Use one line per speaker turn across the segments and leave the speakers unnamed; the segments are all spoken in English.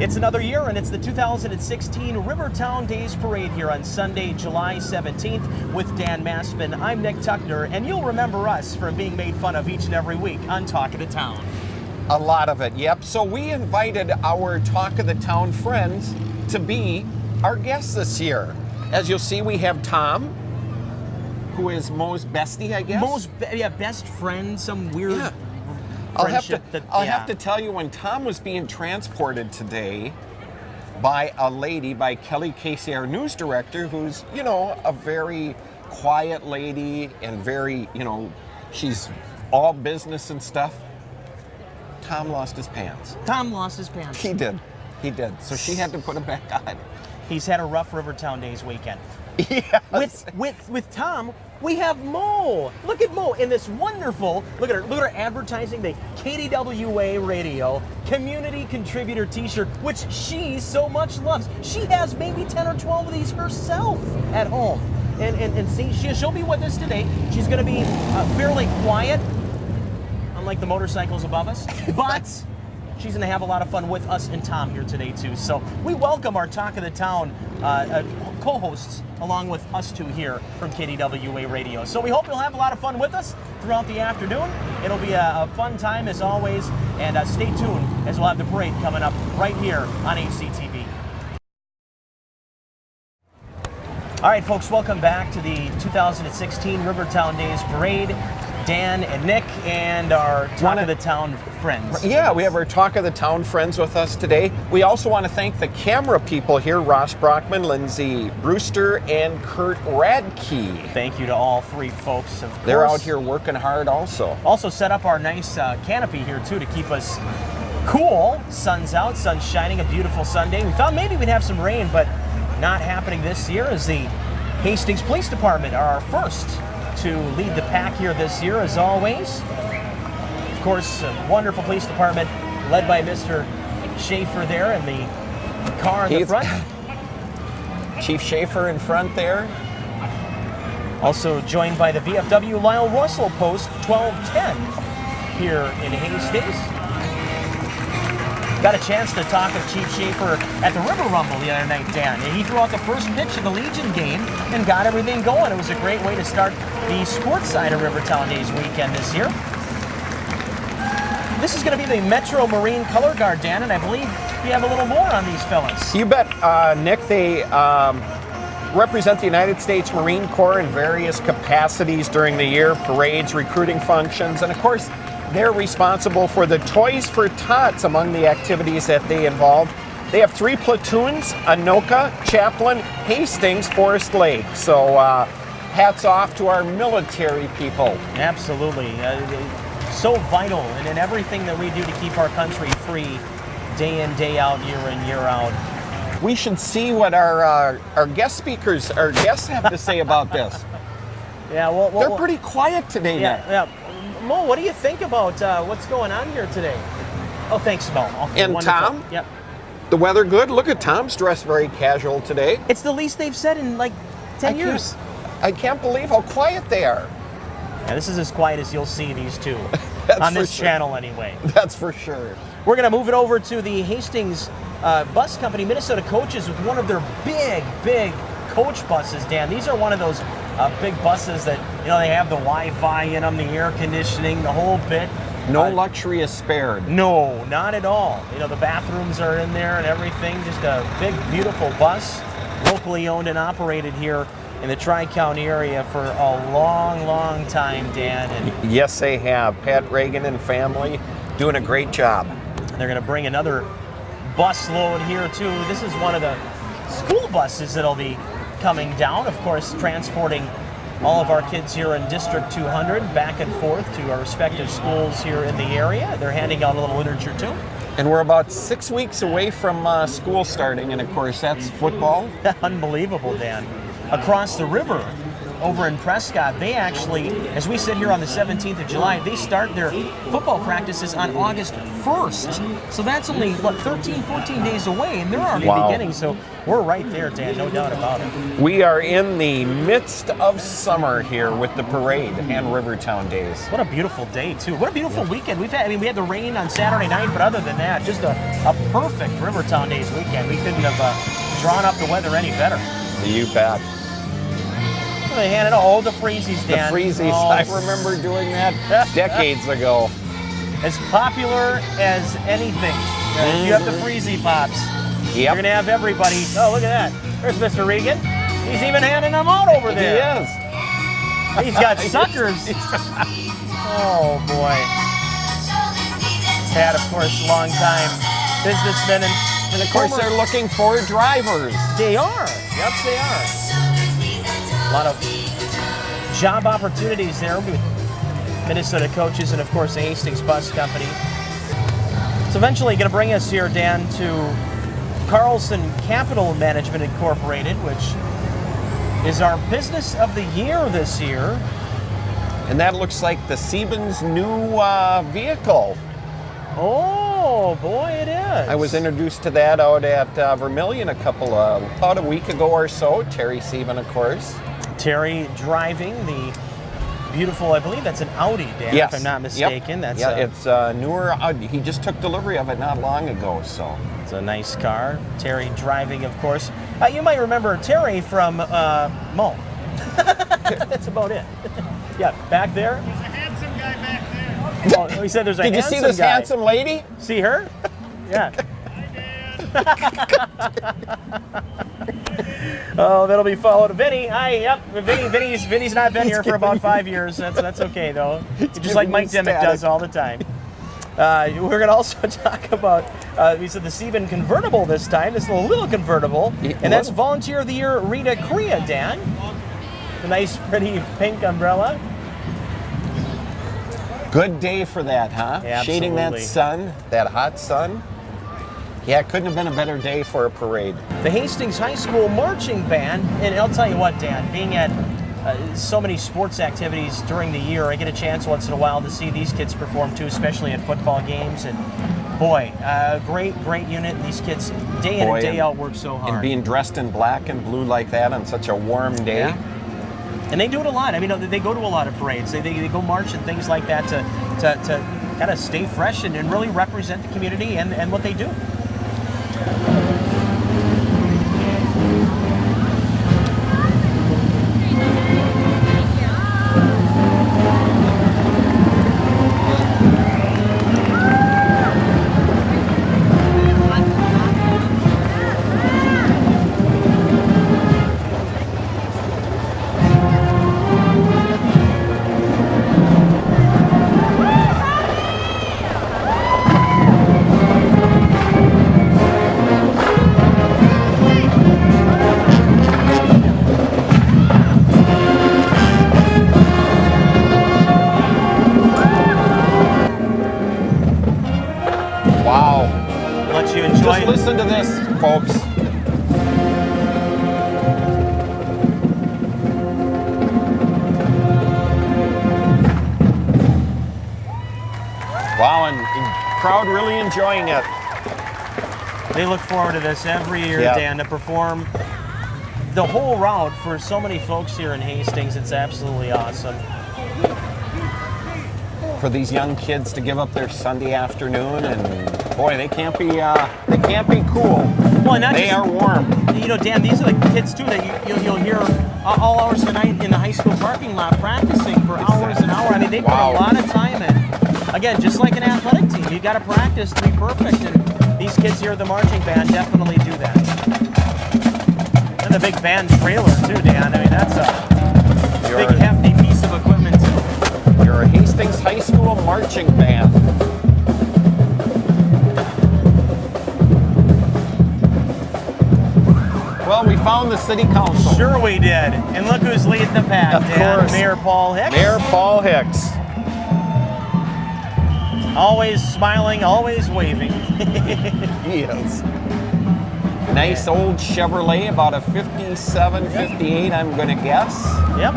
It's another year, and it's the 2016 Rivertown Days Parade here on Sunday, July 17th with Dan Maspin. I'm Nick Tuckner, and you'll remember us from being made fun of each and every week on Talk of the Town.
A lot of it, yep. So we invited our Talk of the Town friends to be our guests this year. As you'll see, we have Tom, who is Mo's bestie, I guess.
Best friend, some weird...
Yeah. I'll have to tell you, when Tom was being transported today by a lady, by Kelly Casey, our news director, who's, you know, a very quiet lady and very, you know, she's all business and stuff. Tom lost his pants.
Tom lost his pants.
He did. So she had to put him back on.
He's had a rough Rivertown Days weekend.
Yes.
With Tom, we have Mo. Look at Mo in this wonderful, look at her advertising the KDWA Radio Community Contributor t-shirt, which she so much loves. She has maybe 10 or 12 of these herself at home. And see, she'll be with us today. She's going to be fairly quiet, unlike the motorcycles above us, but she's going to have a lot of fun with us and Tom here today, too. So we welcome our Talk of the Town co-hosts along with us two here from KDWA Radio. So we hope you'll have a lot of fun with us throughout the afternoon. It'll be a fun time as always, and stay tuned as we'll have the parade coming up right here on HCTV. All right, folks, welcome back to the 2016 Rivertown Days Parade. Dan and Nick and our Talk of the Town friends.
Yeah, we have our Talk of the Town friends with us today. We also want to thank the camera people here, Ross Brockman, Lindsay Brewster, and Kurt Radke.
Thank you to all three folks, of course.
They're out here working hard also.
Also set up our nice canopy here, too, to keep us cool. Sun's out, sun's shining, a beautiful Sunday. We thought maybe we'd have some rain, but not happening this year, as the Hastings Police Department are our first to lead the pack here this year, as always. Of course, a wonderful police department led by Mr. Schaefer there in the car in the front.
Chief Schaefer in front there.
Also joined by the VFW Lyle Russell Post 1210 here in Hastings. Got a chance to talk with Chief Schaefer at the River Rumble the other night, Dan. And he threw out the first pitch of the Legion game and got everything going. It was a great way to start the sports side of Rivertown Days weekend this year. This is going to be the Metro Marine Color Guard, Dan, and I believe you have a little more on these fellas.
You bet, Nick. They represent the United States Marine Corps in various capacities during the year, parades, recruiting functions, and of course, they're responsible for the Toys for Tots among the activities that they involve. They have 3 platoons: Anoka, Chaplin, Hastings, Forest Lake. So hats off to our military people.
Absolutely. So vital in everything that we do to keep our country free day in, day out, year in, year out.
We should see what our guest speakers, our guests have to say about this.
Yeah, well,
they're pretty quiet today.
Yeah. Mo, what do you think about what's going on here today? Oh, thanks, Mo. Okay,
and
wonderful.
Tom?
Yep.
The weather good? Look at Tom's dressed very casual today.
It's the least they've said in like 10 years.
I can't believe how quiet they are.
Yeah, this is as quiet as you'll see these two on this channel anyway.
That's for sure.
We're going to move it over to the Hastings Bus Company, Minnesota Coaches, with one of their big coach buses, Dan. These are one of those big buses that, you know, they have the Wi-Fi in them, the air conditioning, the whole bit.
No luxury is spared.
No, not at all. You know, the bathrooms are in there and everything. Just a big, beautiful bus, locally owned and operated here in the Tri-County area for a long time, Dan. And
yes, they have. Pat Reagan and family doing a great job.
They're going to bring another bus load here, too. This is one of the school buses that'll be coming down, of course, transporting all of our kids here in District 200 back and forth to our respective schools here in the area. They're handing out a little literature, too.
And we're about 6 weeks away from school starting, and of course, that's football.
Unbelievable, Dan. Across the river over in Prescott, they actually, as we sit here on the 17th of July, they start their football practices on August 1st. So that's only, 13, 14 days away, and they're already beginning. So we're right there, Dan, no doubt about it.
We are in the midst of summer here with the parade and Rivertown days.
What a beautiful day, too. What a beautiful weekend. We had the rain on Saturday night, but other than that, just a perfect Rivertown Days weekend. We couldn't have drawn up the weather any better.
You bet.
They handed the freezies, Dan.
The freezies. I remember doing that decades ago.
As popular as anything. If you have the freezy pops, you're going to have everybody. Oh, look at that. There's Mr. Regan. He's even handing them out over there.
He is.
He's got suckers. Oh, boy. Pat, of course, long time businessman.
And of course, they're looking for drivers.
They are. Yep, they are. A lot of job opportunities there with Minnesota coaches and, of course, the Hastings Bus Company. It's eventually going to bring us here, Dan, to Carlson Capital Management Incorporated, which is our business of the year this year.
And that looks like the Siebens' new vehicle.
Oh, boy, it is.
I was introduced to that out at Vermilion about a week ago or so. Terry Sieben, of course.
Terry driving the beautiful, I believe that's an Audi, Dan,
yes.
if I'm not mistaken.
Yep.
That's
it's newer Audi. He just took delivery of it not long ago, so.
It's a nice car. Terry driving, of course. You might remember Terry from Mo. That's about it. Yeah, back there.
There's a handsome guy back there.
Oh, he said there's a
Did you
handsome
see this
guy.
handsome lady?
See her? Yeah. Oh, that'll be followed. Vinny, hi, yep. Vinny's not been here for about 5 years. That's okay though. Just like Mike Dimmick does all the time. We're going to also talk about, we said the Sieben convertible this time. This little convertible, and that's Volunteer of the Year Rita Korea, Dan. The nice, pretty pink umbrella.
Good day for that, huh?
Absolutely.
Shading that sun, that hot sun. Yeah, it couldn't have been a better day for a parade.
The Hastings High School Marching Band, and I'll tell you what, Dan, being at so many sports activities during the year, I get a chance once in a while to see these kids perform too, especially at football games. And boy, great unit. These kids, day in and day out, work so hard.
And being dressed in black and blue like that on such a warm day.
Yeah. And they do it a lot. I mean, they go to a lot of parades. They go march and things like that to kind of stay fresh and really represent the community and what they do.
Just listen to this, folks. Wow, and crowd really enjoying it.
They look forward to this every year, Dan, to perform the whole route for so many folks here in Hastings. It's absolutely awesome.
For these young kids to give up their Sunday afternoon, and boy, they can't be cool.
Well, not
they are warm.
You know, Dan, these are the kids too that you'll hear all hours of the night in the high school parking lot practicing for hours and hours. I mean, they put a lot of time in. Again, just like an athletic team, you got to practice to be perfect, and these kids here at the marching band definitely do that. And the big band trailer too, Dan. I mean, that's a big hefty piece of equipment too.
You're a Hastings High School marching band. Well, we found the city council.
Sure we did. And look who's leading the pack, Dan.
Course.
Mayor Paul Hicks.
Mayor Paul Hicks.
Always smiling, always waving.
He is. Nice old Chevrolet, about a 57, 58, I'm going to guess.
Yep.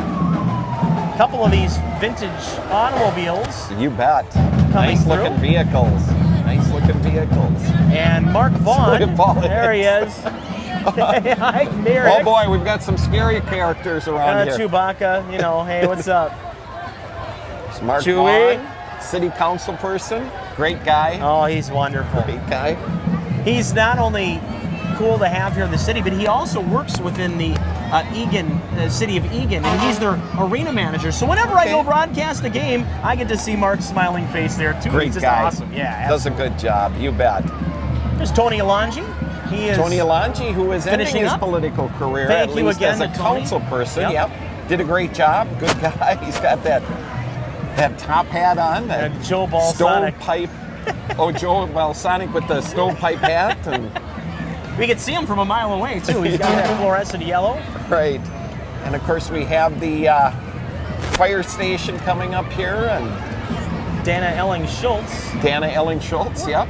Couple of these vintage automobiles.
You bet.
Coming
Nice looking
through.
vehicles. Nice looking vehicles.
And Mark Vaughn.
Vaughn.
There he is. Hi, Merrick.
Oh boy, we've got some scary characters around here.
Chewbacca, you know, hey, what's up?
It's Mark
Chewie.
Vaughn, city council person, great guy.
Oh, he's wonderful.
Great guy.
He's not only cool to have here in the city, but he also works within the Eagan, city of Eagan, and he's their arena manager. So whenever I go broadcast a game, I get to see Mark's smiling face there too.
Great
He's just
guy.
awesome. Yeah,
Does a good job, you bet.
There's Tony Alonji. He is
Tony Alonji, who is ending
finishing
his
up.
political career,
Thank
at
you
least
again
as a
to Tony.
council person.
Yep.
Yep. Did a great job. Good guy. He's got that top hat on, that
Joe Balsonic.
stovepipe. Oh, Joe Balsonic with the stovepipe hat. And
We could see him from a mile away too. He's got that fluorescent yellow.
right. And of course, we have the fire station coming up here, and
Dana Elling Schultz.
Dana Elling Schultz. Yep.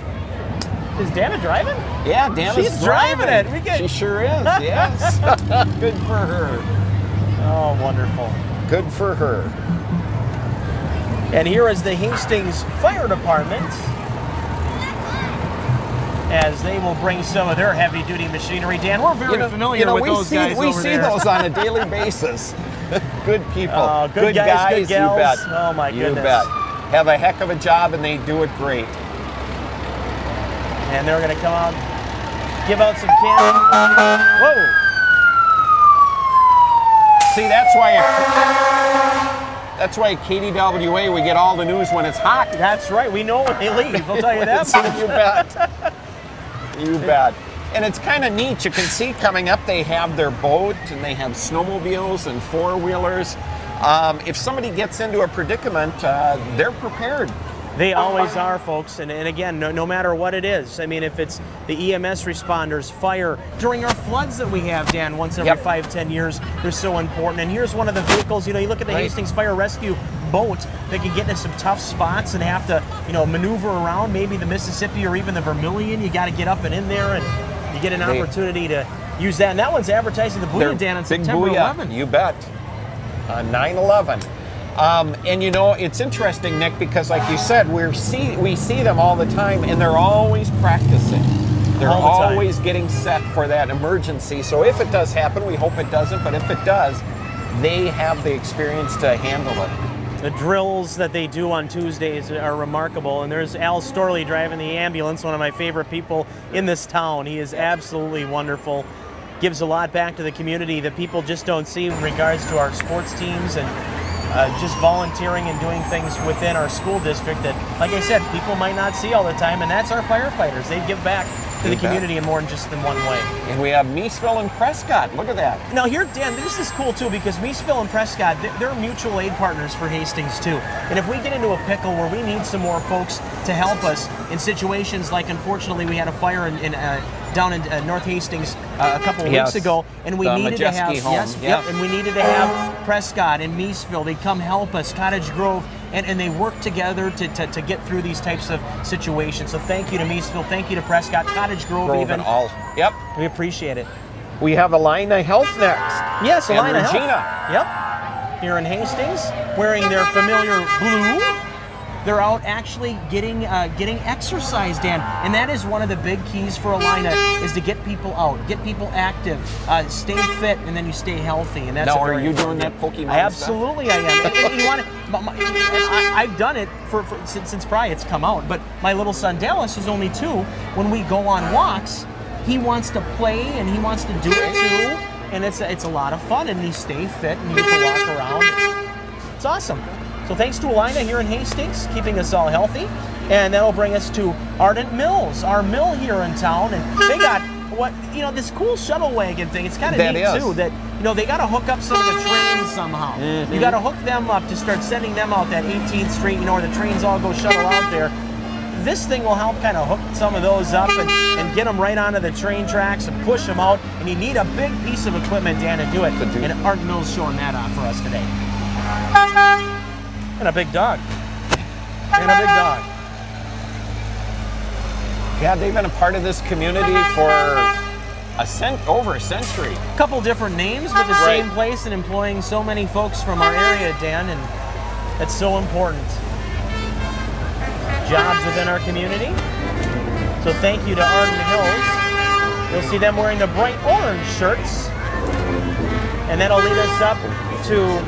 Is Dana driving?
Yeah, Dana's
She's driving it. We get-
She sure is. Yes. Good for her.
Oh, wonderful.
Good for her.
And here is the Hastings Fire Department, as they will bring some of their heavy-duty machinery. Dan, we're very familiar with those guys
we
over
see
there.
those on a daily basis. Good people.
Oh, good guys, good gals.
You bet.
Oh, my
You
goodness.
bet. Have a heck of a job, and they do it great.
And they're going to come out, give out some candy. Whoa!
See, that's why at KDWA we get all the news when it's hot.
That's right. We know when they leave. I'll tell you that.
You bet. You bet. And it's kind of neat. You can see coming up, they have their boat and they have snowmobiles and four-wheelers. If somebody gets into a predicament, they're prepared.
They always are, folks. And again, no matter what it is. I mean, if it's the EMS responders, fire, during our floods that we have, Dan, once every 5-10 years, they're so important. And here's one of the vehicles, you look at the Hastings Fire Rescue boat that can get into some tough spots and have to, maneuver around maybe the Mississippi or even the Vermilion. You got to get up and in there, and you get an opportunity to use that. And that one's advertising the Booyah, Dan, on September 11th.
You bet. 9/11. And it's interesting, Nick, because like you said, we see them all the time, and they're always practicing. They're
All the time.
always getting set for that emergency. So if it does happen, we hope it doesn't, but if it does, they have the experience to handle it.
The drills that they do on Tuesdays are remarkable, and there's Al Storley driving the ambulance, one of my favorite people in this town. He is absolutely wonderful. Gives a lot back to the community that people just don't see in regards to our sports teams and just volunteering and doing things within our school district that, like I said, people might not see all the time, and that's our firefighters. They give back to the community in more than just in one way.
And we have Meesville and Prescott. Look at that.
Now here, Dan, this is cool too, because Meesville and Prescott, they're mutual aid partners for Hastings too. And if we get into a pickle where we need some more folks to help us in situations like, unfortunately, we had a fire down in North Hastings a couple of weeks ago, and we needed to have and we needed to have Prescott and Meesville. They come help us, Cottage Grove, and they work together to get through these types of situations. So thank you to Meesville, thank you to Prescott, Cottage Grove even.
And all. Yep.
We appreciate it.
We have Alina Health next.
Yes,
And
Alina Health.
Regina.
Yep. Here in Hastings, wearing their familiar blue. They're out actually getting exercise, Dan, and that is one of the big keys for Alina, is to get people out, get people active, stay fit, and then you stay healthy. And that's
Now, are you doing that Pokemon
Absolutely,
stuff?
I am. And you want to, I've done it since probably it's come out. But my little son Dallas, who's only 2, when we go on walks, he wants to play and he wants to do it too, and it's a lot of fun. And he stay fit and he gets to walk around. It's awesome. So thanks to Alina here in Hastings, keeping us all healthy. And that'll bring us to Ardent Mills, our mill here in town. And they got this cool shuttle wagon thing. It's kind of neat too, that, they got to hook up some of the trains somehow. Mm-hmm. You got to hook them up to start sending them out that 18th Street, where the trains all go shuttle out there. This thing will help kind of hook some of those up and get them right onto the train tracks and push them out. And you need a big piece of equipment, Dan, to do it. And Ardent Mills showing that off for us today. And a big dog.
Yeah, they've been a part of this community for over a century.
Couple different names, but the
Right.
same place and employing so many folks from our area, Dan, and that's so important. Jobs within our community. So thank you to Arden Hills. You'll see them wearing the bright orange shirts. And that'll lead us up to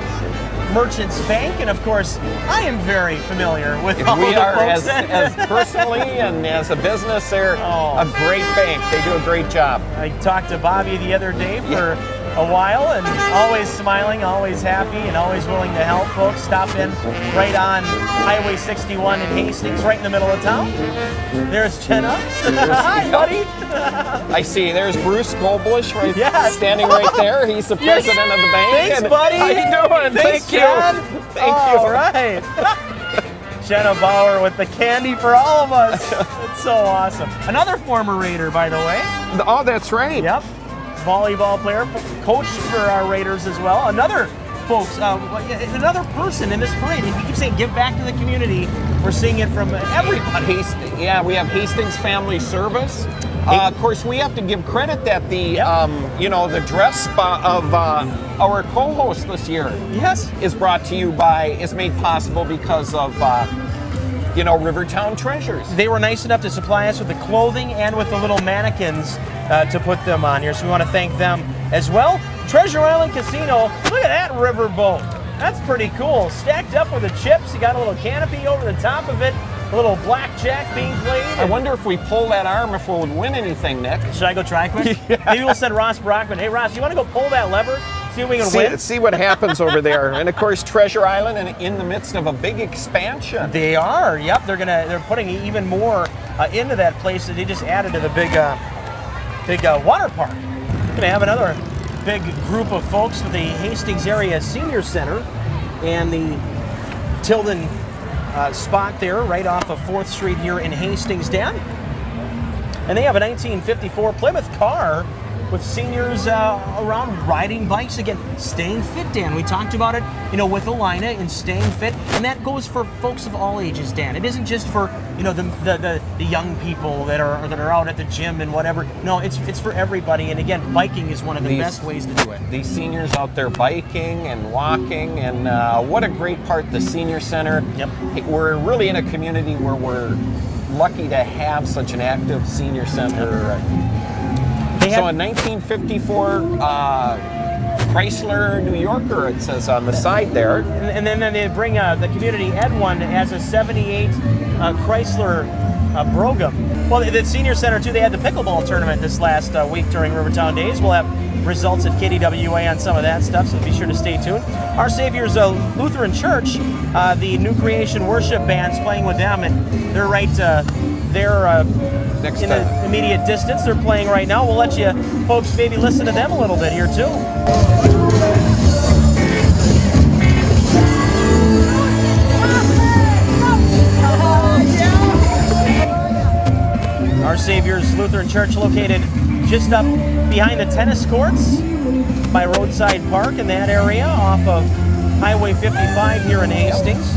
Merchants Bank, and of course, I am very familiar with all
We
the
are,
folks.
as personally and as a business, they're a great bank. They do a great job.
I talked to Bobby the other day for a while, and always smiling, always happy, and always willing to help folks. Stop in right on Highway 61 in Hastings, right in the middle of town. There's Jenna. Hi, buddy.
I see. There's Bruce Goldbush standing right there. He's the
Yes.
president of the bank.
Thanks,
And
buddy.
How you doing?
Thanks,
Thank you.
John.
Thank you.
All right. Jenna Bauer with the candy for all of us. It's so awesome. Another former Raider, by the way.
Oh, that's right.
Yep. Volleyball player, coached for our Raiders as well. Another another person in this parade. We keep saying give back to the community. We're seeing it from everybody.
We have Hastings Family Service. Of course, we have to give credit that the the dress spot of our co-host this year is made possible because of Rivertown Treasures.
They were nice enough to supply us with the clothing and with the little mannequins to put them on here, so we want to thank them as well. Treasure Island Casino, look at that riverboat. That's pretty cool. Stacked up with the chips, you got a little canopy over the top of it, a little blackjack being played.
I wonder if we pull that arm if we would win anything, Nick.
Should I go try quick? Maybe we'll send Ross Brockman, hey Ross, you want to go pull that lever? See if we can win?
See what happens over there. And of course, Treasure Island in the midst of a big expansion.
They are, yep. They're putting even more into that place that they just added to the big water park. Gonna have another big group of folks with the Hastings Area Senior Center and the Tilden spot there right off of 4th Street here in Hastings, Dan. And they have a 1954 Plymouth car with seniors around riding bikes, again, staying fit, Dan. We talked about it, with Alina and staying fit, and that goes for folks of all ages, Dan. It isn't just for, the young people that are out at the gym and whatever. No, it's for everybody, and again, biking is one of the best ways to do it.
These seniors out there biking and walking, and what a great part, the senior center.
Yep.
We're really in a community where we're lucky to have such an active senior center. So a 1954 Chrysler New Yorker, it says on the side there.
And then they bring the Community Ed one as a 78 Chrysler Brougham. Well, the Senior Center, too, they had the pickleball tournament this last week during Rivertown Days. We'll have results at KDWA on some of that stuff, so be sure to stay tuned. Our Savior's Lutheran Church, the New Creation Worship Band's playing with them, and they're right there
Next
in the immediate distance. They're playing right now. We'll let you folks maybe listen to them a little bit here too. Our Savior's Lutheran Church, located just up behind the tennis courts by Roadside Park in that area off of Highway 55 here in Hastings.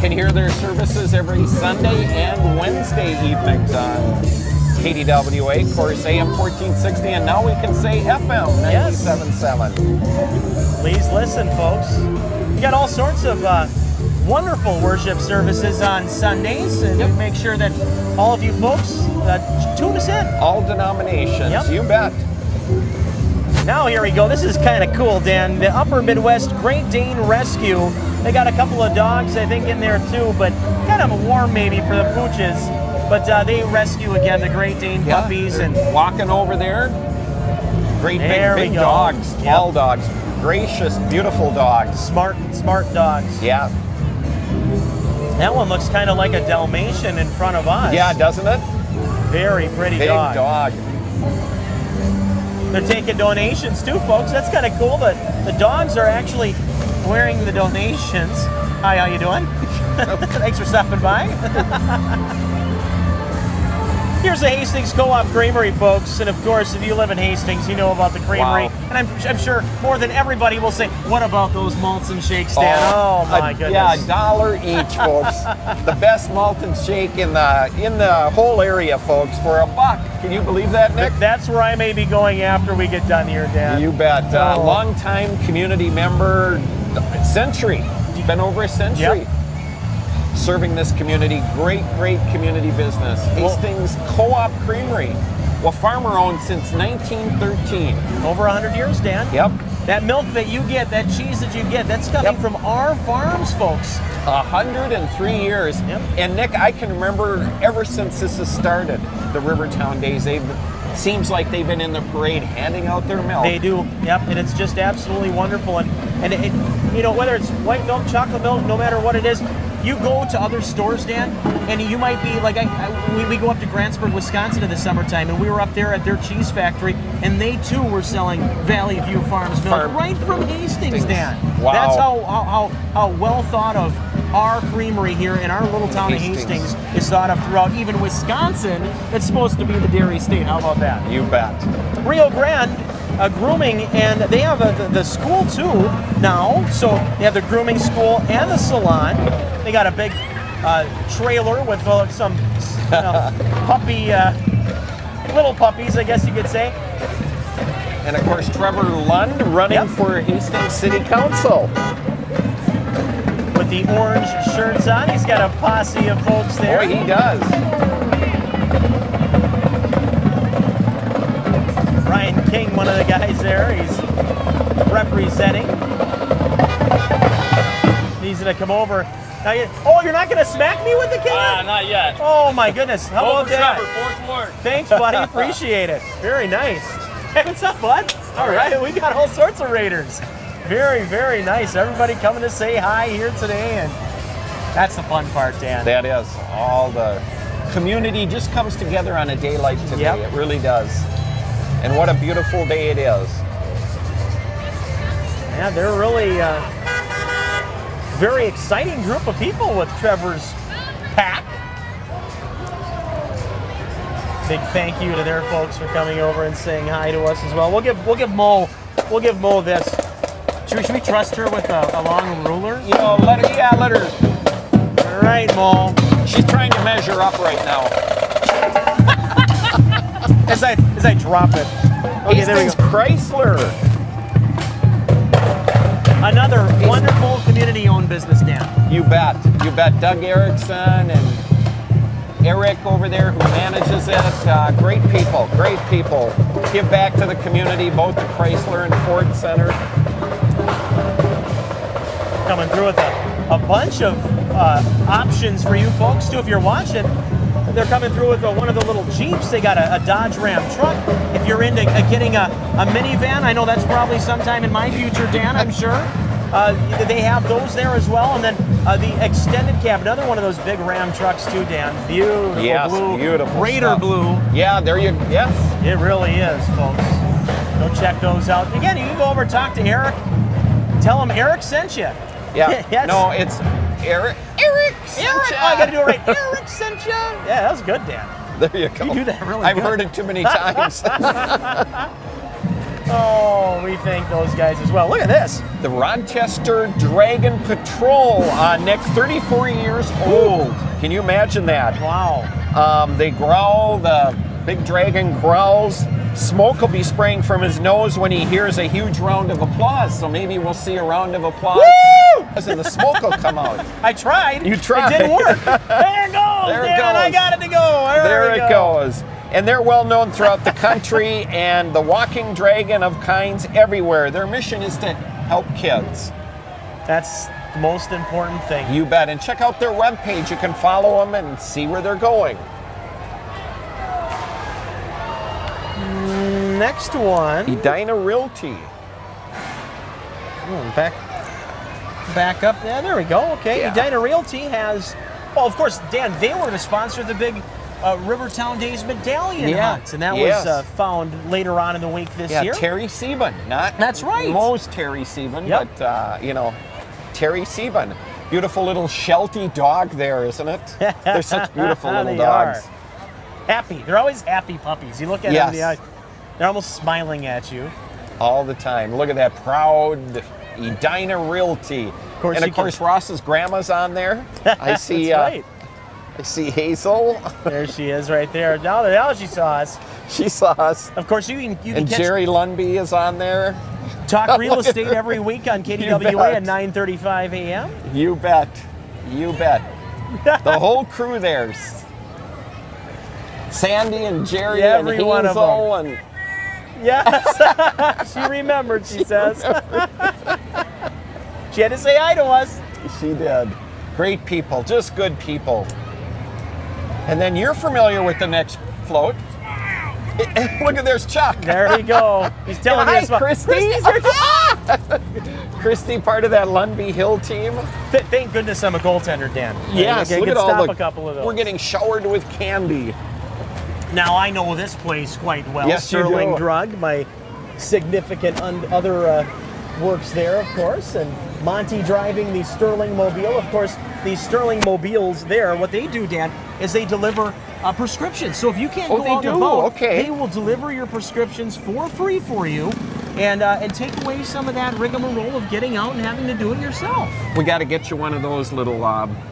Can hear their services every Sunday and Wednesday evenings on KDWA, of course, AM 1460, and now we can say FM 97.7.
Please listen, folks. We got all sorts of wonderful worship services on Sundays, and make sure that all of you folks tune us in.
All denominations, you bet.
Now here we go. This is kind of cool, Dan. The Upper Midwest Great Dane Rescue. They got a couple of dogs, I think, in there too, but kind of warm maybe for the pooches. But they rescue, again, the Great Dane puppies. And
walking over there. Great big dogs, tall dogs. Gracious, beautiful dogs.
Smart dogs.
Yeah.
That one looks kind of like a Dalmatian in front of us.
Yeah, doesn't it?
Very pretty
Big dog.
They're taking donations too, folks. That's kind of cool. The dogs are actually wearing the donations. Hi, how you doing? Thanks for stopping by. Here's the Hastings Co-op Creamery, folks. And of course, if you live in Hastings, you know about the creamery.
Wow.
And I'm sure more than everybody will say, what about those malts and shakes, Dan? Oh, my goodness.
Yeah, $1 each, folks. The best malt and shake in the whole area, folks, for $1. Can you believe that, Nick?
That's where I may be going after we get done here, Dan.
You bet. Long-time community member, century. It's been over a century.
Yep.
Serving this community, great community business. Hastings Co-op Creamery. Well, farmer-owned since 1913.
Over 100 years, Dan.
Yep.
That milk that you get, that cheese that you get, that's coming from our farms, folks.
103 years.
Yep.
And Nick, I can remember ever since this has started, the Rivertown days, seems like they've been in the parade handing out their milk.
They do, yep, and it's just absolutely wonderful. And it, you know, whether it's white milk, chocolate milk, no matter what it is, you go to other stores, Dan, and you might be like, we go up to Grantsburg, Wisconsin in the summertime, and we were up there at their cheese factory, and they too were selling Valley View Farms milk right from Hastings, Dan.
Wow.
That's how well thought of our creamery here in our little town of Hastings is thought of throughout even Wisconsin. It's supposed to be the dairy state. How about that?
You bet.
Rio Grande grooming, and they have the school too now. So they have the grooming school and the salon. They got a big trailer with some puppy, little puppies, I guess you could say.
And of course, Trevor Lund running for Hastings City Council.
With the orange shirts on, he's got a posse of folks there.
Boy, he does.
Ryan King, one of the guys there, he's representing. He's gonna come over. Now you're not gonna smack me with the can?
Not yet.
Oh my goodness, how about that?
Trevor, 4th Ward.
Thanks, buddy, appreciate it. Very nice. Hey, what's up, bud? All right, we got all sorts of Raiders. Very nice. Everybody coming to say hi here today, and that's the fun part, Dan.
That is. All the community just comes together on a day like today.
Yep.
It really does. And what a beautiful day it is.
Yeah, they're really very exciting group of people with Trevor's pack. Big thank you to their folks for coming over and saying hi to us as well. We'll give Mo this. Should we trust her with a long ruler?
You know, let her.
All right, Mo.
She's trying to measure up right now.
As I drop it. Okay, there we
Hastings
go.
Chrysler.
Another wonderful community-owned business, Dan.
You bet. You bet. Doug Erickson and Eric over there who manages it. Great people. Give back to the community, both the Chrysler and Ford Center.
Coming through with a bunch of options for you folks too. If you're watching, they're coming through with one of the little Jeeps. They got a Dodge Ram truck. If you're into getting a minivan, I know that's probably sometime in my future, Dan, I'm sure. They have those there as well. And then the extended cab, another one of those big Ram trucks too, Dan. Beautiful blue.
Beautiful
Raider
stuff.
blue.
Yeah, there you go. Yes.
It really is, folks. Go check those out. Again, you can go over and talk to Eric. Tell him Eric sent you.
Yeah.
Yes.
No, it's Eric. Eric.
Eric. Oh, I got to do it right. Eric sent you. Yeah, that was good, Dan.
There you go.
You do that really
I've
good.
heard it too many times.
Oh, we thank those guys as well. Look at this.
The Rochester Dragon Patrol, Nick, 34 years old. Can you imagine that?
Wow.
They growl, the big dragon growls. Smoke will be spraying from his nose when he hears a huge round of applause. So maybe we'll see a round of applause.
Woo!
And the smoke will come out.
I tried.
You tried.
It didn't work. There it goes.
There it
Dan, I
goes.
got it to go.
There
we
it
go.
goes. And they're well known throughout the country and the walking dragon of kinds everywhere. Their mission is to help kids.
That's the most important thing.
You bet. And check out their webpage. You can follow them and see where they're going.
Next one.
Edina Realty.
Back up. Yeah, there we go. Okay.
Yeah.
Edina Realty has, well, of course, Dan, they were to sponsor the big Rivertown Days medallion hunt, and that was found later on in the week this year.
Terry Sieben, not
That's right.
most Terry Sieben,
Yep.
but Terry Sieben. Beautiful little Sheltie dog there, isn't it? They're such beautiful little
They
dogs.
are. happy. They're always happy puppies. You look at them in the eye, they're almost smiling at you.
All the time. Look at that proud Edina Realty. Of course, Ross's grandma's on there. I see.
That's right.
I see Hazel.
There she is, right there. Now she saw us.
She saw us.
Of course, you can
and
catch
Jerry Lundby is on there.
Talk real estate every week on KDWA at 9:35 a.m.
You bet. You bet. The whole crew there. Sandy and Jerry and
every one of
Hazel and
yes, she remembered. She says she had to say hi to us.
She did. Great people, just good people. And then you're familiar with the next float. Look at, there's Chuck.
There you go. He's telling me
Hi, Christy. Christy, part of that Lundby Hill team.
Thank goodness I'm a goaltender, Dan.
Yes,
I
look
can
at all
stop
the.
a couple of those.
We're getting showered with candy.
Now I know this place quite well.
Yes,
Sterling
you do.
Drug, my significant other works there, of course, and Monty driving the Sterling Mobile. Of course, these Sterling Mobiles there, what they do, Dan, is they deliver prescriptions. So if you can't go out and about, they will deliver your prescriptions for free for you and take away some of that rigmarole of getting out and having to do it yourself.
We got to get you one of those little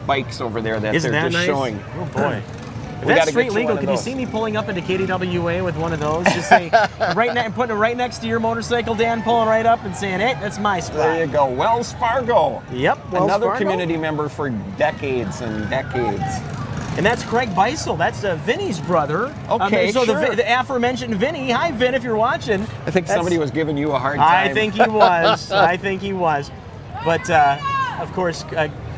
bikes over there that
Isn't
they're
that
just
nice?
showing.
Oh boy. If
We
that's
gotta
street
get you
legal,
one of
can you
those.
see me pulling up into KDWA with one of those? Just say, putting it right next to your motorcycle, Dan, pulling right up and saying, hey, that's my spot.
There you go. Wells Fargo.
Yep, Wells
Another
Fargo.
community member for decades and decades.
And that's Craig Beisel. That's Vinny's brother.
Okay,
so
sure.
the aforementioned Vinny. Hi, Vin, if you're watching.
I think somebody was giving you a hard time.
I think he was. I think he was. But, of course,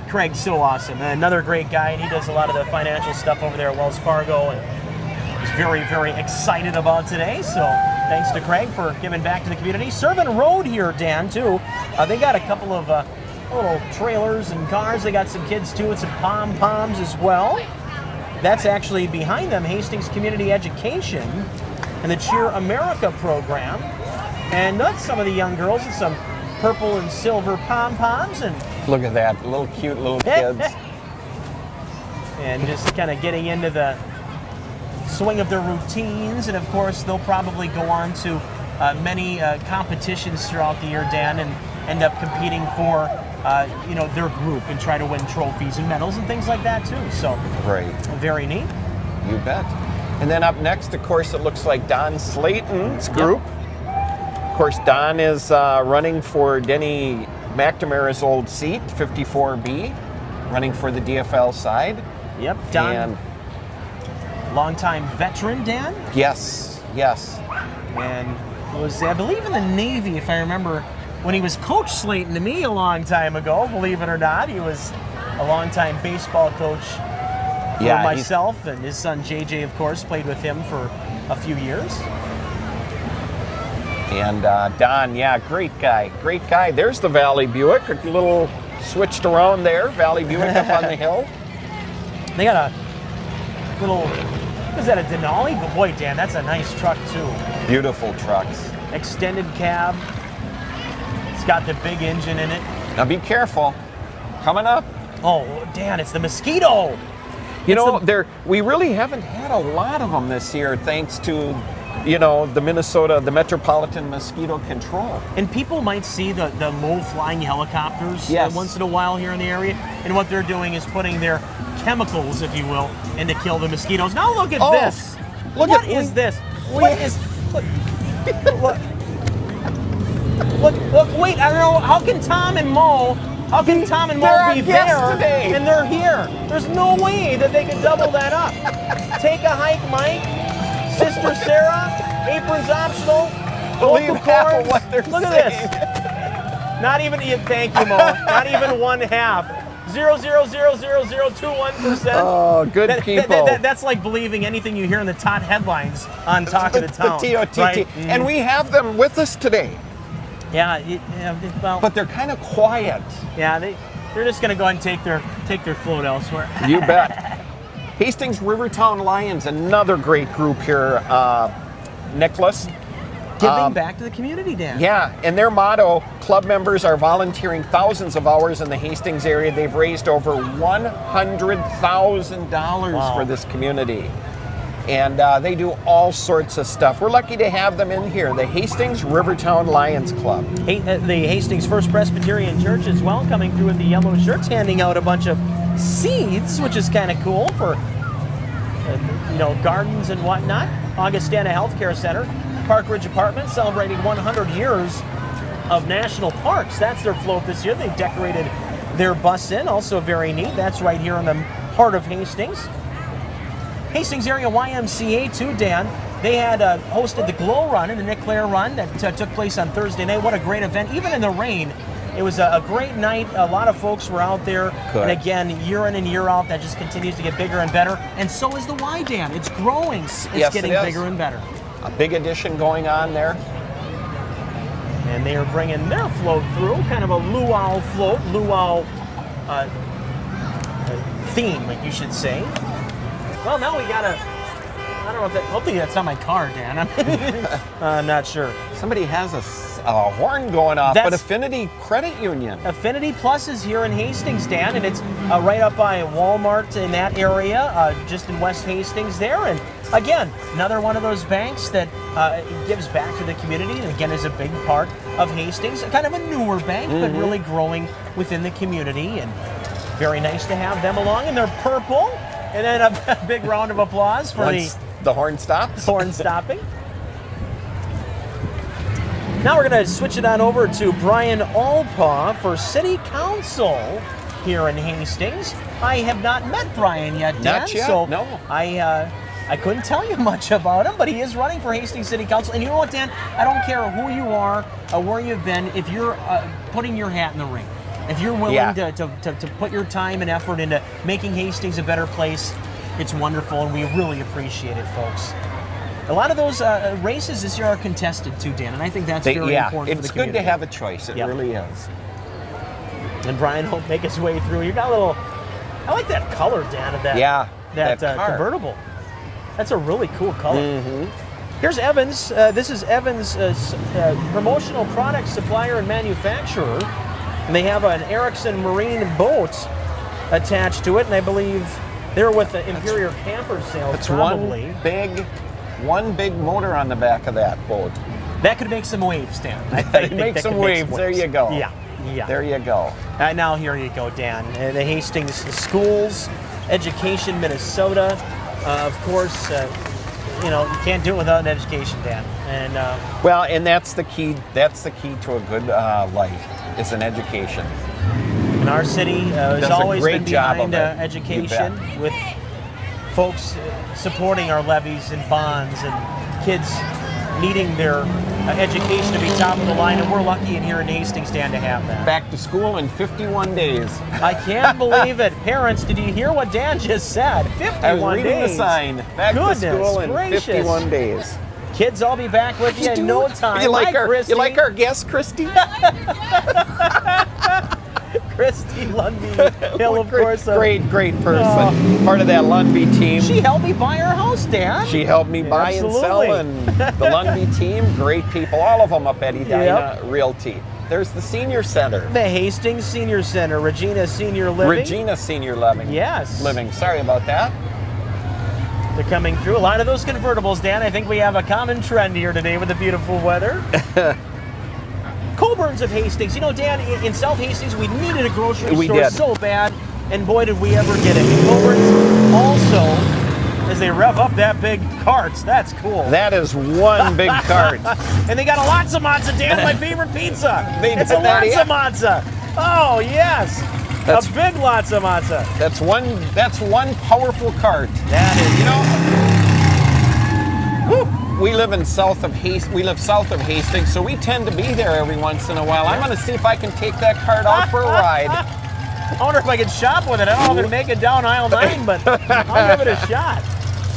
Craig's so awesome. Another great guy, and he does a lot of the financial stuff over there at Wells Fargo, and he's very, very excited about today. So thanks to Craig for giving back to the community. Serving road here, Dan, too. They got a couple of little trailers and cars. They got some kids, too, and some pom-poms as well. That's actually behind them, Hastings Community Education and the Cheer America program. And that's some of the young girls and some purple and silver pom-poms, and
Look at that, little cute little kids.
and just kind of getting into the swing of their routines. And of course, they'll probably go on to many competitions throughout the year, Dan, and end up competing for their group and try to win trophies and medals and things like that too. So
Right.
very neat.
You bet. And then up next, of course, it looks like Don Slayton's group. Of course, Don is running for Denny McNamara's old seat, 54B, running for the DFL side.
Yep, Don,
And
longtime veteran, Dan,
yes,
and was, I believe, in the Navy, if I remember, when he was Coach Slayton to me a long time ago, believe it or not. He was a longtime baseball coach for myself, and his son JJ, of course, played with him for a few years.
And Don, great guy. There's the Valley Buick, a little switched around there, Valley Buick up on the hill.
They got a little, is that a Denali? But boy, Dan, that's a nice truck too.
Beautiful trucks.
Extended cab. It's got the big engine in it.
Now be careful, coming up.
Oh, Dan, it's the Mosquito.
We really haven't had a lot of them this year, thanks to, the Metropolitan Mosquito Control.
And people might see the low-flying helicopters
Yes.
once in a while here in the area, and what they're doing is putting their chemicals, if you will, in to kill the mosquitoes. Now look at this. What is this? What is? Look. Look, wait, I don't know, how can Tom and Mo be there
today.
and they're here? There's no way that they could double that up. Take a hike, Mike. Sister Sarah, aprons optional.
Believe
local
half of
corns.
what they're
Look
saying.
at this. Not even, thank you, Mo. Not even one half. 0.0000021%.
Oh, good people.
That's like believing anything you hear in the top headlines on Talk of the Town.
The TOTT.
Right?
And we have them with us today.
Well,
But they're kind of quiet.
yeah, they're just gonna go ahead and take their float elsewhere.
You bet. Hastings Rivertown Lions, another great group here, Nicholas.
Giving back to the community, Dan.
Yeah, and their motto, club members are volunteering thousands of hours in the Hastings area. They've raised over $100,000
Wow.
for this community. And they do all sorts of stuff. We're lucky to have them in here. The Hastings Rivertown Lions Club.
The Hastings First Presbyterian Church as well, coming through in the yellow shirts, handing out a bunch of seeds, which is kind of cool for gardens and whatnot. Augustana Healthcare Center, Park Ridge Apartments, celebrating 100 years of national parks. That's their float this year. They decorated their bus in, also very neat. That's right here in the heart of Hastings. Hastings Area YMCA too, Dan. They had hosted the Glow Run and the Nick Clare Run that took place on Thursday night. What a great event, even in the rain. It was a great night. A lot of folks were out there.
Good.
And again, year in and year out, that just continues to get bigger and better. And so is the Y, Dan. It's growing. It's getting bigger and better.
A big addition going on there.
And they are bringing their float through, kind of a luau float, luau theme, you should say. Well, now we got I don't know if hopefully that's not my car, Dan. I'm not sure.
Somebody has a horn going off, but Affinity Credit Union.
Affinity Plus is here in Hastings, Dan, and it's right up by Walmart in that area, just in West Hastings there. And again, another one of those banks that gives back to the community, and again is a big part of Hastings. Kind of a newer bank, but really growing within the community, and very nice to have them along. And they're purple. And then a big round of applause for
the horn stops.
Horn stopping. Now we're going to switch it on over to Brian Alpaugh for City Council here in Hastings. I have not met Brian yet, Dan.
Not yet,
so
no.
I couldn't tell you much about him, but he is running for Hastings City Council. And you know what, Dan? I don't care who you are or where you've been, if you're putting your hat in the ring. If you're willing to put your time and effort into making Hastings a better place, it's wonderful, and we really appreciate it, folks. A lot of those races this year are contested too, Dan, and I think that's very important for the community.
It's good to have a choice. It really is.
And Brian will make his way through. You got a little, I like that color, Dan, of that convertible. That's a really cool color. Here's Evans. This is Evans' promotional product supplier and manufacturer. And they have an Erickson Marine boat attached to it, and I believe they're with the Imperial Camper Sales.
It's
probably.
one big motor on the back of that boat.
That could make some waves, Dan.
Make some waves. There you go.
Yeah.
There you go.
Now here you go, Dan. The Hastings Schools, Education Minnesota. Of course, you can't do it without an education, Dan. And
and that's the key. That's the key to a good life. Is an education.
And our city has always been behind education,
education,
with folks supporting our levies and bonds, and kids needing their education to be top of the line, and we're lucky in here in Hastings, Dan, to have that.
Back to school in 51 days.
I can't believe it. Parents, did you hear what Dan just said? 51 days.
I was reading the sign. Back to school in 51 days.
Kids, I'll be back with you in no time.
You like our guest, Christy?
Christy Lundby Hill, of course.
Great person. Part of that Lundby team.
She helped me buy our house, Dan.
She helped me buy and sell, and the Lundby team, great people. All of them up at Edina Realty. There's the Senior Center.
The Hastings Senior Center, Regina Senior Living.
Regina Senior Living.
Yes.
Living. Sorry about that.
They're coming through. A lot of those convertibles, Dan. I think we have a common trend here today with the beautiful weather. Colburn's of Hastings. You know, Dan, in South Hastings, we needed a grocery store so bad, and boy, did we ever get it. And Colburn's also, as they rev up that big cart, that's cool.
That is one big cart.
And they got a lots of matzo, Dan, my favorite pizza. It's a
that,
lots of matzo. Oh, yes. That's a big lots of matzo.
That's one powerful cart.
That is.
Woo. We live south of Hastings, so we tend to be there every once in a while. I'm going to see if I can take that cart out for a ride.
I wonder if I can shop with it. I don't know if I can make it down aisle 9, but I'll give it a shot.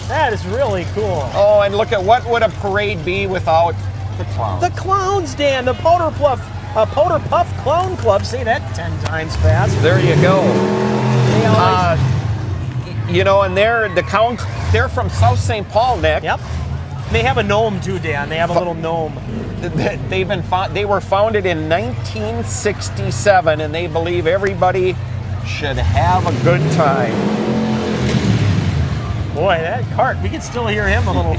That is really cool.
Oh, and look at what would a parade be without the clowns.
The clowns, Dan. The Powder Puff Clown Club. Say that 10 times fast.
There you go.
They always...
and they're from South St. Paul, Nick.
Yep. They have a gnome too, Dan. They have a little gnome.
They were founded in 1967, and they believe everybody should have a good time.
Boy, that cart, we can still hear him a little.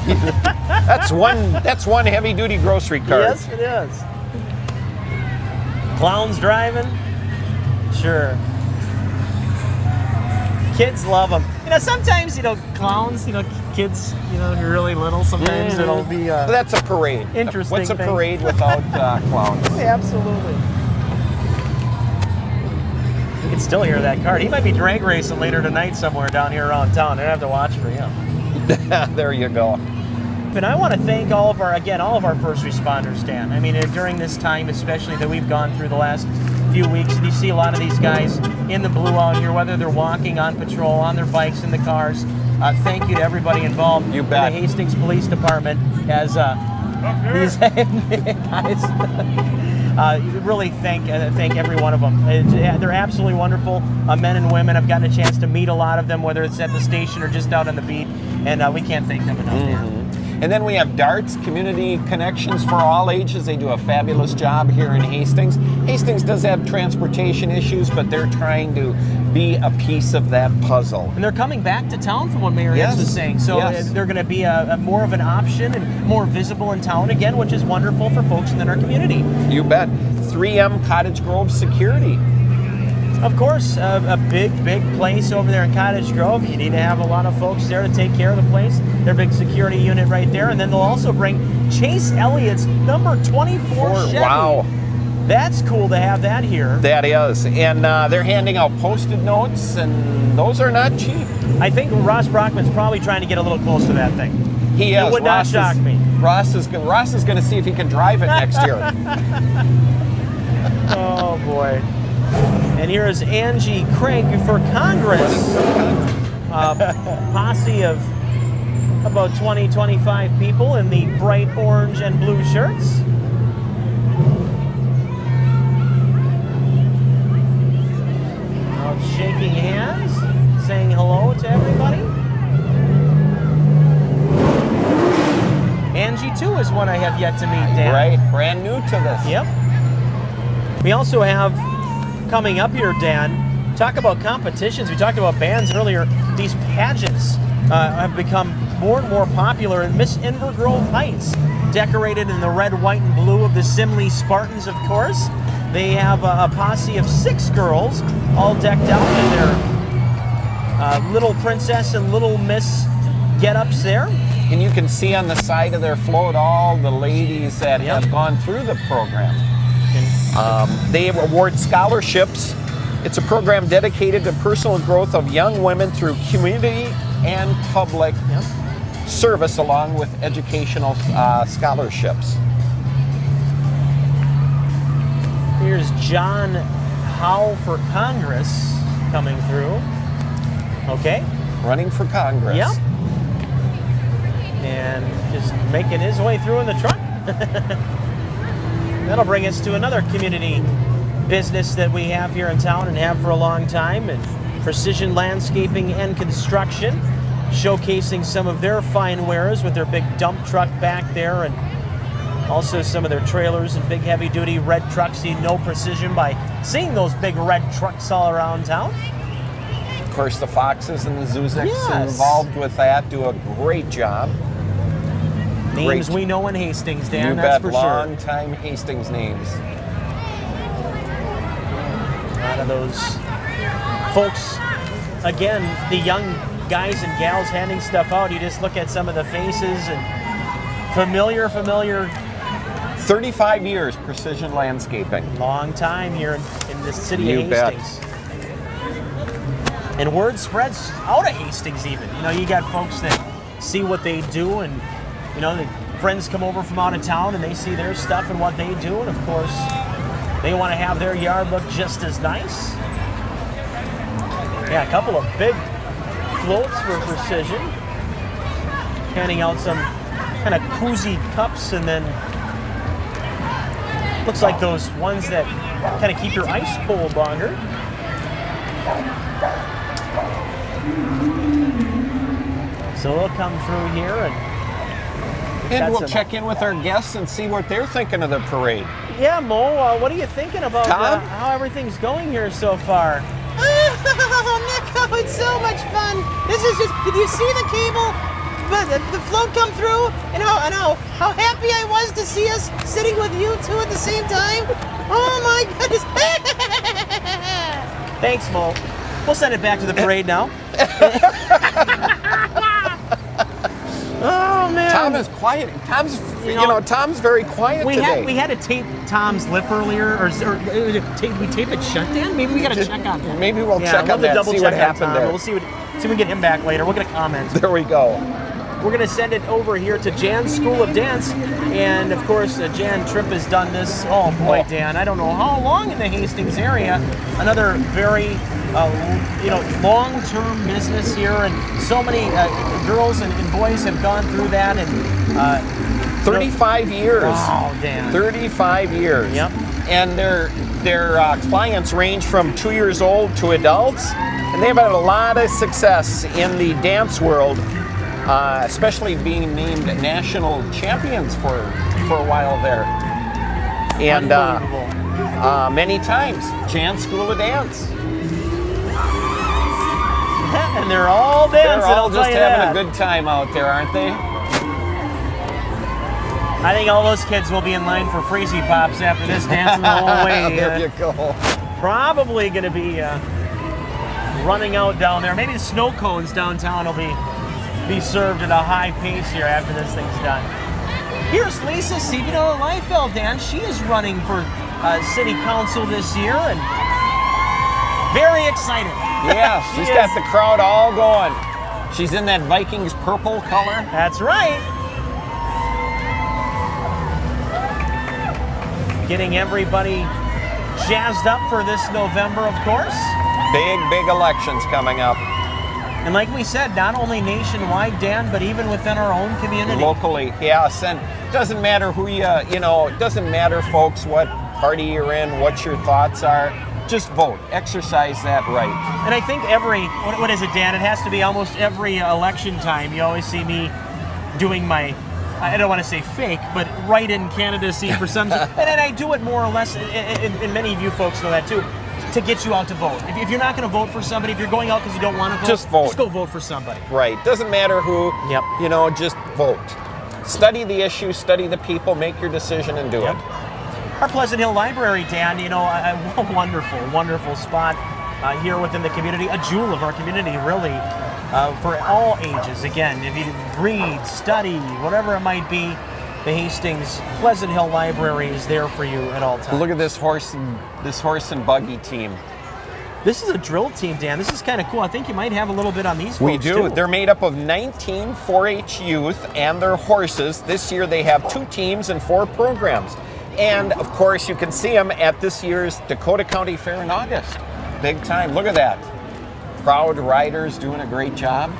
That's one heavy-duty grocery cart.
Yes, it is. Clowns driving? Sure. Kids love them. You know, sometimes, clowns, kids, you're really little, sometimes it'll be
But that's a parade.
Interesting
What's a
thing.
parade without clowns?
Yeah, absolutely. You can still hear that cart. He might be drag racing later tonight somewhere down here around town. I'd have to watch for him.
There you go.
And I want to thank all of our first responders, Dan. I mean, during this time, especially that we've gone through the last few weeks, and you see a lot of these guys in the blue out here, whether they're walking on patrol, on their bikes, in the cars. Thank you to everybody involved
You bet.
in the Hastings Police Department as these guys. Really thank every one of them. They're absolutely wonderful men and women. I've gotten a chance to meet a lot of them, whether it's at the station or just out on the beat, and we can't thank them enough. Dan.
And then we have DARTS, Community Connections for all ages. They do a fabulous job here in Hastings. Hastings does have transportation issues, but they're trying to be a piece of that puzzle.
And they're coming back to town from what Mayor Hicks was saying. So they're going to be a more of an option and more visible in town again, which is wonderful for folks in our community.
You bet. 3M Cottage Grove Security.
Of course, a big place over there in Cottage Grove. You need to have a lot of folks there to take care of the place. Their big security unit right there. And then they'll also bring Chase Elliott's number 24 Chevy.
Wow.
That's cool to have that here.
That is. And they're handing out Post-it notes, and those are not cheap.
I think Ross Brockman's probably trying to get a little close to that thing.
He is.
It would not shock me.
Ross is going to see if he can drive it next year.
Oh, boy. And here is Angie Craig for Congress. A posse of about 20, 25 people in the bright orange and blue shirts. Out shaking hands, saying hello to everybody. Angie, too, is one I have yet to meet, Dan.
Right, brand new to this.
Yep. We also have coming up here, Dan, talk about competitions. We talked about bands earlier. These pageants have become more and more popular. And Miss Invergrove Heights, decorated in the red, white, and blue of the Simley Spartans, of course. They have a posse of 6 girls, all decked out in their Little Princess and Little Miss get-ups there.
And you can see on the side of their float all the ladies that have gone through the program. They award scholarships. It's a program dedicated to personal growth of young women through community and public service, along with educational scholarships.
Here's John Howe for Congress coming through. Okay.
Running for Congress.
Yep. And just making his way through in the truck. That'll bring us to another community business that we have here in town and have for a long time, and Precision Landscaping and Construction, showcasing some of their fine wares with their big dump truck back there, and also some of their trailers and big heavy-duty red trucks. You know Precision by seeing those big red trucks all around town.
Of course, the Foxes and the Zuziks involved with that do a great job.
Names we know in Hastings, Dan,
you
that's
bet.
for
Long
sure.
time Hastings names.
A lot of those folks, again, the young guys and gals handing stuff out. You just look at some of the faces and familiar.
35 years, Precision Landscaping.
Long time here in the city
You
of
bet.
Hastings. And word spreads out of Hastings even. You know, you got folks that see what they do, and the friends come over from out of town and they see their stuff and what they do, and of course they want to have their yard look just as nice. Yeah, a couple of big floats for Precision, handing out some kind of koozie cups, and then looks like those ones that kind of keep your ice cold longer. So we'll come through here
And we'll check in with our guests and see what they're thinking of the parade.
Yeah, Mo, what are you thinking about
Tom?
how everything's going here so far?
Nick,
Oh, it's so much fun. This is just, did you see the cable? The float come through, and how happy I was to see us sitting with you two at the same time. Oh my goodness. Thanks, Mo. We'll send it back to the parade now. Oh man.
Tom is quiet. Tom's very quiet today.
We had to tape Tom's lip earlier, or we tape it shut, Dan? Maybe we got to check on that.
Maybe we'll check on that,
double
see
check
what happened there.
We'll see if we can get him back later. We'll get a comment.
There we go.
We're going to send it over here to Jan's School of Dance. And of course, Jan Tripp has done this, oh boy, Dan, I don't know how long in the Hastings area. Another very, long-term business here. And so many girls and boys have gone through that. And
35 years.
Wow, Dan.
35 years.
Yep.
And their clients range from 2 years old to adults. And they've had a lot of success in the dance world. Especially being named national champions for a while there. And many times, Jan's School of Dance.
And they're all dancing.
They're all just having a good time out there, aren't they?
I think all those kids will be in line for Freezy Pops after this, dancing the whole way.
There you go.
Probably going to be running out down there. Maybe the snow cones downtown will be served at a high pace here after this thing's done. Here's Lisa Liefeld, Dan. She is running for city council this year and very excited.
Yeah, she's got the crowd all going. She's in that Vikings purple color.
That's right. Getting everybody jazzed up for this November, of course.
Big elections coming up.
And like we said, not only nationwide, Dan, but even within our own community.
Locally, yes. And it doesn't matter who it doesn't matter, folks, what party you're in, what your thoughts are. Just vote. Exercise that right.
And I think what is it, Dan? It has to be almost every election time. You always see me doing my, I don't want to say fake, but write-in candidacy for some, and I do it more or less, and many of you folks know that too, to get you out to vote. If you're not going to vote for somebody, if you're going out because you don't want to vote,
just vote.
Just go vote for somebody.
Right. Doesn't matter who.
Yep.
Just vote. Study the issue, study the people, make your decision, and do it.
Our Pleasant Hill Library, Dan, a wonderful spot here within the community, a jewel of our community, really, for all ages. Again, if you read, study, whatever it might be, the Hastings Pleasant Hill Library is there for you at all times.
Look at this horse and buggy team.
This is a drill team, Dan. This is kind of cool. I think you might have a little bit on these folks,
We do.
too.
They're made up of 19 4-H youth and their horses. This year they have 2 teams and 4 programs. And, of course, you can see them at this year's Dakota County Fair in August. Big time. Look at that. Proud riders doing a great job.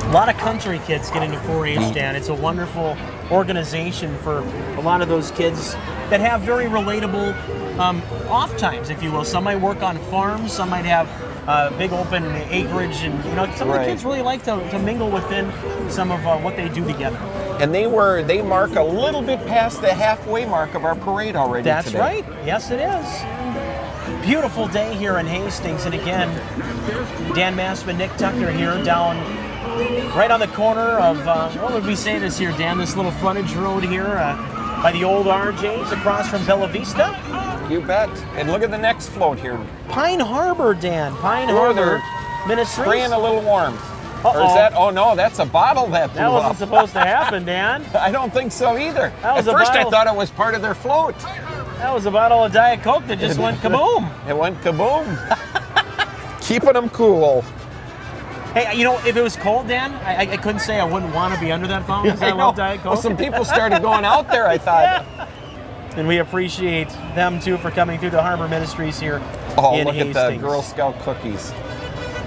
A lot of country kids get into 4-H, Dan. It's a wonderful organization for a lot of those kids that have very relatable off times, if you will. Some might work on farms, some might have big open acreage, and some of the kids really like to mingle within some of what they do together.
And they mark a little bit past the halfway mark of our parade already.
That's
today.
right. Yes, it is. Beautiful day here in Hastings, and again, Dan Massman, Nick Tucker here down right on the corner of, what would we say this here, Dan? This little frontage road here by the old RJs across from Bella Vista.
You bet. And look at the next float here.
Pine Harbor, Dan. Pine Harbor Ministries.
Spraying a little warmth. Or is that, oh no, that's a bottle that blew
That wasn't
up.
supposed to happen, Dan.
I don't think so either.
Was
At first I
bottle.
thought it was part of their float.
That was a bottle of Diet Coke that just went kaboom.
It went kaboom. Keeping them cool.
Hey, if it was cold, Dan, I couldn't say I wouldn't want to be under that fountain because I love Diet Coke.
Well, some people started going out there, I thought.
And we appreciate them, too, for coming through the Harbor Ministries here in
look
Hastings.
at the Girl Scout cookies.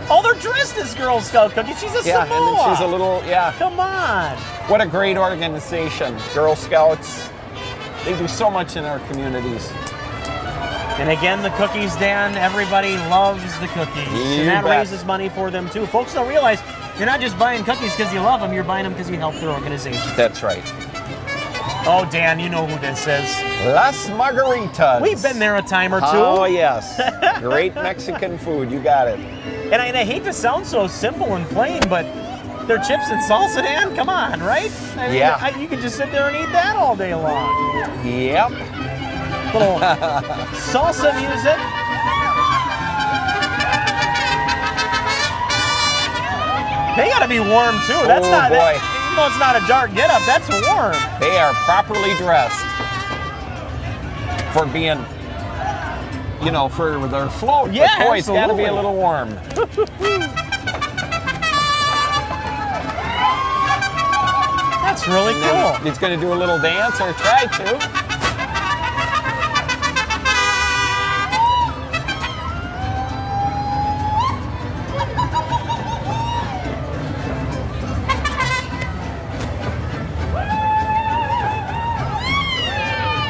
Oh, they're dressed as Girl Scout cookies. She's a Samoa.
And then she's a little,
Come on.
What a great organization. Girl Scouts, they do so much in our communities.
And again, the cookies, Dan, everybody loves the cookies. And that raises money for them, too. Folks don't realize you're not just buying cookies because you love them, you're buying them because you help their organization.
That's right.
Oh, Dan, you know who this is.
Las Margaritas.
We've been there a time or two.
Oh, yes. Great Mexican food. You got it.
And I hate to sound so simple and plain, but their chips and salsa, Dan, come on, right? I mean,
Yeah.
you could just sit there and eat that all day long.
Yep.
Little salsa music. They gotta be warm too. That's
Oh,
not,
boy.
even though it's not a dark getup, that's warm.
They are properly dressed for being, for their float.
Yeah,
but boy, it's got to be
absolutely.
a little warm.
That's really cool.
He's going to do a little dance or try to.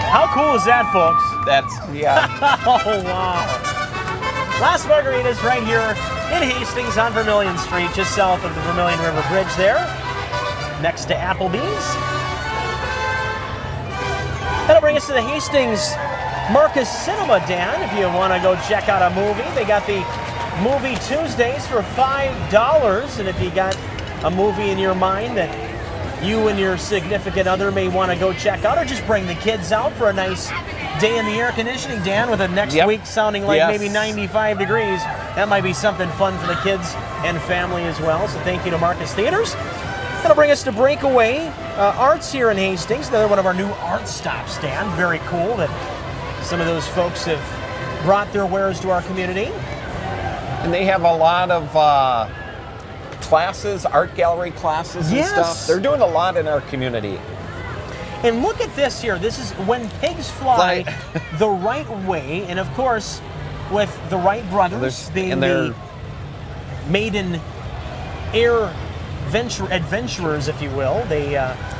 How cool is that, folks?
Yeah.
Oh, wow. Las Margaritas right here in Hastings on Vermilion Street, just south of the Vermilion River Bridge there, next to Applebee's. That'll bring us to the Hastings Marcus Cinema, Dan, if you want to go check out a movie. They got the Movie Tuesdays for $5, and if you got a movie in your mind that you and your significant other may want to go check out, or just bring the kids out for a nice day in the air conditioning, Dan, with a next week sounding like maybe 95 degrees. That might be something fun for the kids and family as well. So thank you to Marcus Theaters. That'll bring us to Breakaway Arts here in Hastings, another one of our new art stops, Dan. Very cool that some of those folks have brought their wares to our community.
And they have a lot of classes, art gallery classes and stuff. They're doing a lot in our community.
And look at this here. This is When Pigs Fly the Right Way. And of course, with the Wright brothers being the maiden air adventurers, if you will. They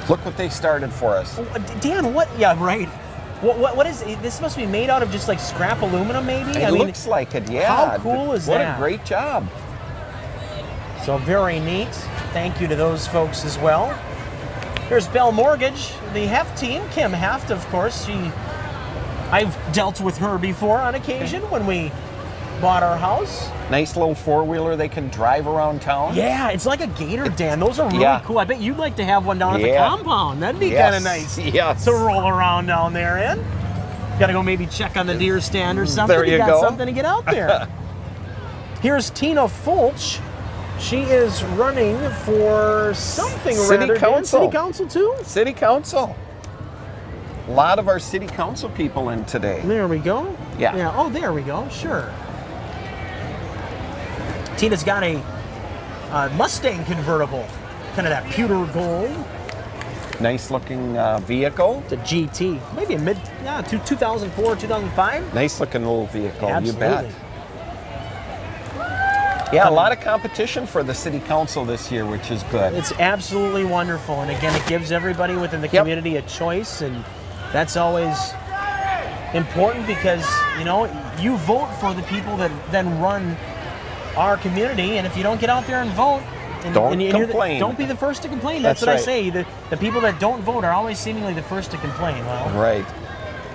look what they started for us.
Dan, what? Yeah, right. What is it? This must be made out of just like scrap aluminum, maybe?
It looks like it, yeah.
How cool is that?
What a great job.
So very neat. Thank you to those folks as well. There's Bell Mortgage, the Heft team, Kim Heft, of course. I've dealt with her before on occasion when we bought our house.
Nice little four-wheeler they can drive around town.
Yeah, it's like a Gator, Dan. Those are really cool. I bet you'd like to have one down at the compound. That'd be kind of nice to roll around down there in. Got to go maybe check on the deer stand or something.
There you
got
go.
Something to get out there. Here's Tina Fulch. She is running for something
City Council.
City Council too?
City Council. A lot of our City Council people in today.
There we go.
Yeah.
Oh, there we go. Sure. Tina's got a Mustang convertible, kind of that pewter gold.
Nice looking vehicle.
It's a GT, maybe a 2004, 2005.
Nice looking little vehicle.
Absolutely.
You bet. Yeah, a lot of competition for the City Council this year, which is good.
It's absolutely wonderful. And again, it gives everybody within the community a choice. And that's always important because, you vote for the people that then run our community. And if you don't get out there and vote,
don't complain.
Don't be the first to complain. That's what I say. The people that don't vote are always seemingly the first to complain. Well,
right.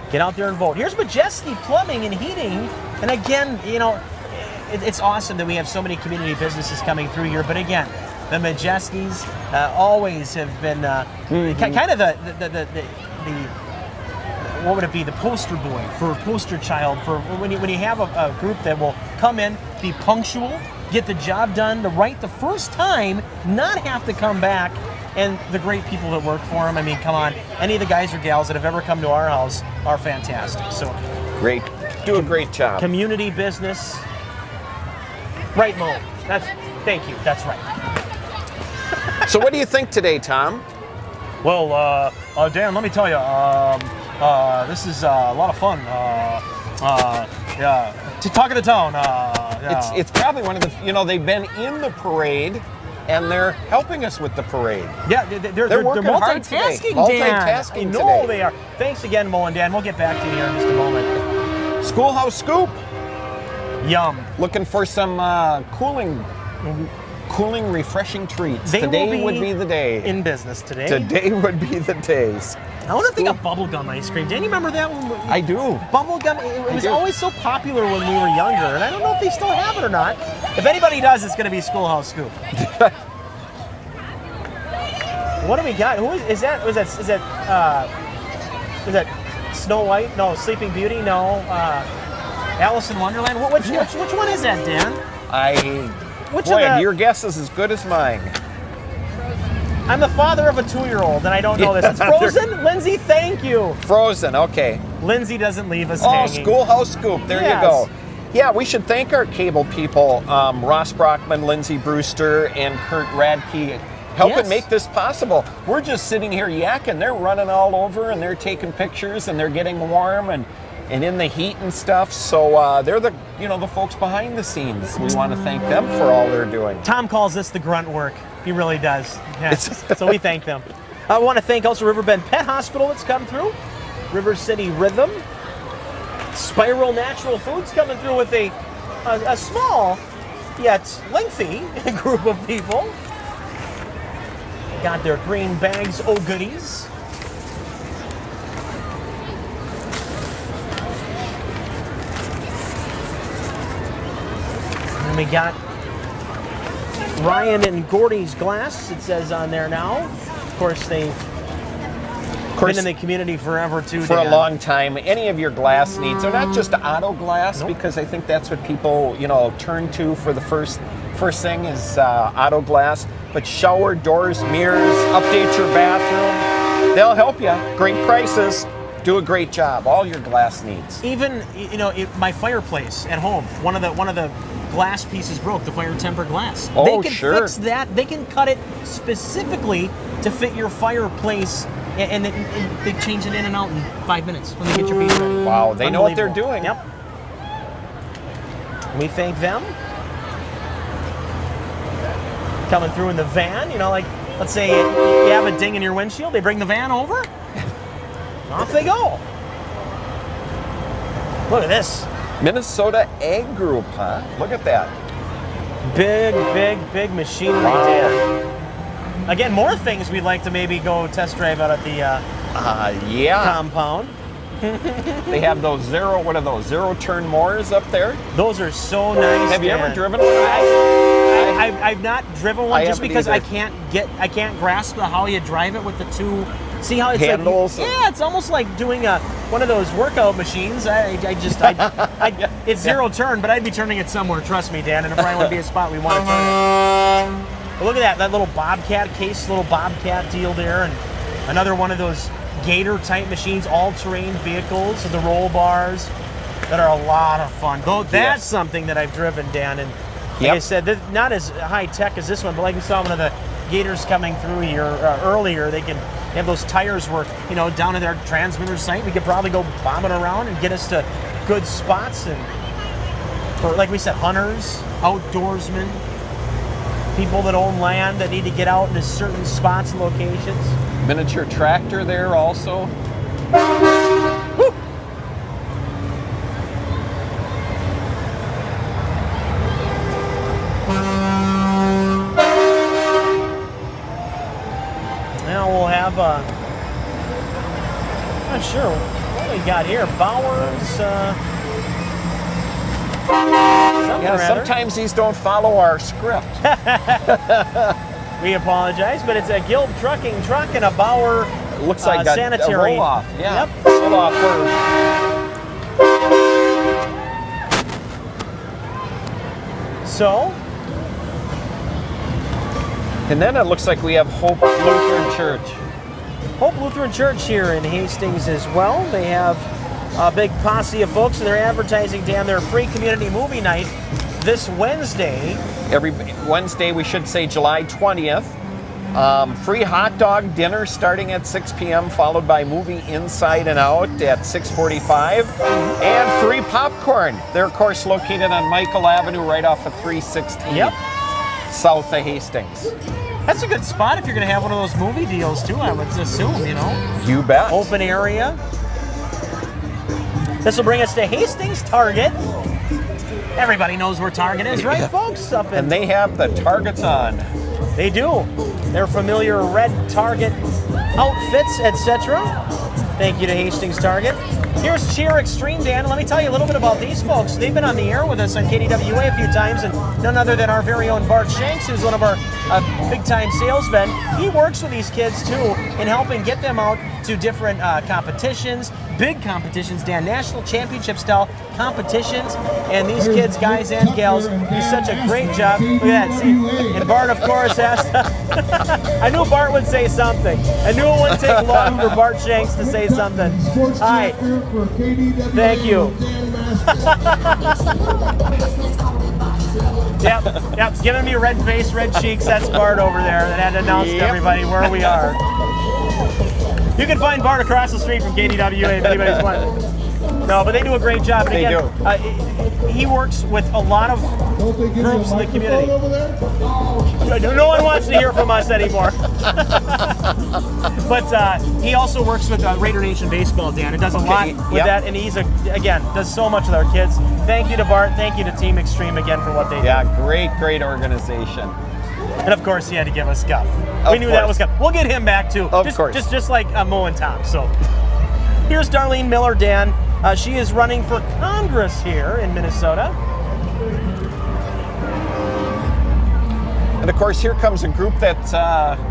Get out there and vote. Here's Majeski Plumbing and Heating. And again, it's awesome that we have so many community businesses coming through here. But again, the Majeskis always have been kind of the what would it be? The poster boy for poster child for when you have a group that will come in, be punctual, get the job done right the first time, not have to come back. And the great people that work for them. I mean, come on, any of the guys or gals that have ever come to our house are fantastic. So
great, do a great job.
Community business. Right, Mo. Thank you. That's right.
So what do you think today, Tom?
Well, Dan, let me tell you, this is a lot of fun. Talk of the town.
It's probably one of the, they've been in the parade and they're helping us with the parade.
Yeah, they're multitasking,
Multitasking
today. No, they are. Thanks again, Mo and Dan. We'll get back to you here in just a moment.
Schoolhouse Scoop.
Yum.
Looking for some cooling, refreshing treats.
They
today would be the day.
In business today.
Today would be the days.
I wonder if they got bubblegum ice cream. Dan, you remember that one?
I do.
Bubblegum, it was
do.
always so popular when we were younger, and I don't know if they still have it or not. If anybody does, it's going to be Schoolhouse Scoop. What do we got? Who is that? Is that Snow White? No. Sleeping Beauty? No. Alice in Wonderland? Which one is that, Dan?
Your guess is as good as mine.
I'm the father of a 2-year-old, and I don't know this. It's Frozen? Lindsay, thank you.
Frozen, okay.
Lindsay doesn't leave us
Oh,
hanging.
Schoolhouse Scoop, there you go. Yeah, we should thank our cable people, Ross Brockman, Lindsay Brewster, and Kurt Radke, helping make this possible. We're just sitting here yakking. They're running all over, and they're taking pictures, and they're getting warm, and in the heat and stuff. So they're the folks behind the scenes. We want to thank them for all they're doing.
Tom calls this the grunt work. He really does. Yes. So we thank them. I want to thank also Riverbend Pet Hospital that's come through. River City Rhythm. Spiral Natural Foods coming through with a small yet lengthy group of people. Got their green bags, oh goodies. And we got Ryan and Gordy's Glass, it says on there now. Of course, they've been in the community forever, too.
For a long time. Any of your glass needs, they're not just auto glass, because I think that's what people, turn to for the first thing is auto glass. But shower, doors, mirrors, update your bathroom. They'll help you. Great prices. Do a great job. All your glass needs.
Even, my fireplace at home, one of the glass pieces broke, the fire tempered glass.
Oh,
they can
sure.
fix that. They can cut it specifically to fit your fireplace, and they change it in and out in 5 minutes when they get your piece ready.
Wow, they know what they're doing.
Yep. We thank them. Coming through in the van, like, let's say you have a ding in your windshield, they bring the van over, off they go. Look at this.
Minnesota Ag Group, huh? Look at that.
Big machinery, Dan. Again, more things we'd like to maybe go test drive out at the compound.
They have those zero-turn mowers up there.
Those are so nice.
Have you ever driven one?
I've not driven one just because I can't grasp how you drive it with the two. See how it's
handles?
It's almost like doing one of those workout machines. It's zero turn, but I'd be turning it somewhere. Trust me, Dan, and it probably wouldn't be a spot we want to turn it. But look at that little Bobcat case, little Bobcat deal there, and another one of those Gator type machines, all-terrain vehicles with the roll bars that are a lot of fun. Though that's something that I've driven, Dan, and like I said, not as high tech as this one, but like we saw one of the Gators coming through here earlier, they have those tires where, down at their transmitter site, we could probably go bombing around and get us to good spots. And for, like we said, hunters, outdoorsmen, people that own land that need to get out into certain spots and locations.
Miniature tractor there also.
Woo! Now we'll have I'm not sure what we got here. Bowers.
Sometimes these don't follow our script.
We apologize, but it's a Guild Trucking truck and a Bauer
looks like
sanitary.
A roll-off. Yeah.
Yep.
Roll-off
So.
And then it looks like we have Hope Lutheran Church.
Hope Lutheran Church here in Hastings as well. They have a big posse of folks, and they're advertising, Dan, their free community movie night this Wednesday.
Every Wednesday, we should say July 20th. Free hot dog dinner starting at 6 p.m., followed by movie Inside and Out at 6:45, and free popcorn. They're, of course, located on Michael Avenue right off of 316, south of Hastings.
That's a good spot if you're going to have one of those movie deals, too, I would assume,
You bet.
Open area. This will bring us to Hastings Target. Everybody knows where Target is, right, folks?
And they have the targets on.
They do. Their familiar red Target outfits, etc. Thank you to Hastings Target. Here's Cheer Extreme, Dan. Let me tell you a little bit about these folks. They've been on the air with us on KDWA a few times, and none other than our very own Bart Shanks, who's one of our big-time salesmen. He works with these kids, too, in helping get them out to different competitions, big competitions, Dan, national championship-style competitions. And these kids, guys and gals, do such a great job. Look at that. See? And Bart, of course, has to... I knew Bart would say something. I knew it wouldn't take long for Bart Shanks to say something. Hi. Thank you. Yep, giving me red face, red cheeks. That's Bart over there that had to announce to everybody where we are. You can find Bart across the street from KDWA if anybody's wanting. No, but they do a great job. And again, he works with a lot of groups in the community. No one wants to hear from us anymore. But he also works with Raider Nation Baseball, Dan, and does a lot with that. And he's, again, does so much with our kids. Thank you to Bart. Thank you to Team Extreme again for what they do.
Yeah, great organization.
And of course, he had to give us Guff. We knew that was coming. We'll get him back too.
Of course.
Just like Mo and Tom. So here's Darlene Miller, Dan. She is running for Congress here in Minnesota.
And of course, here comes a group that's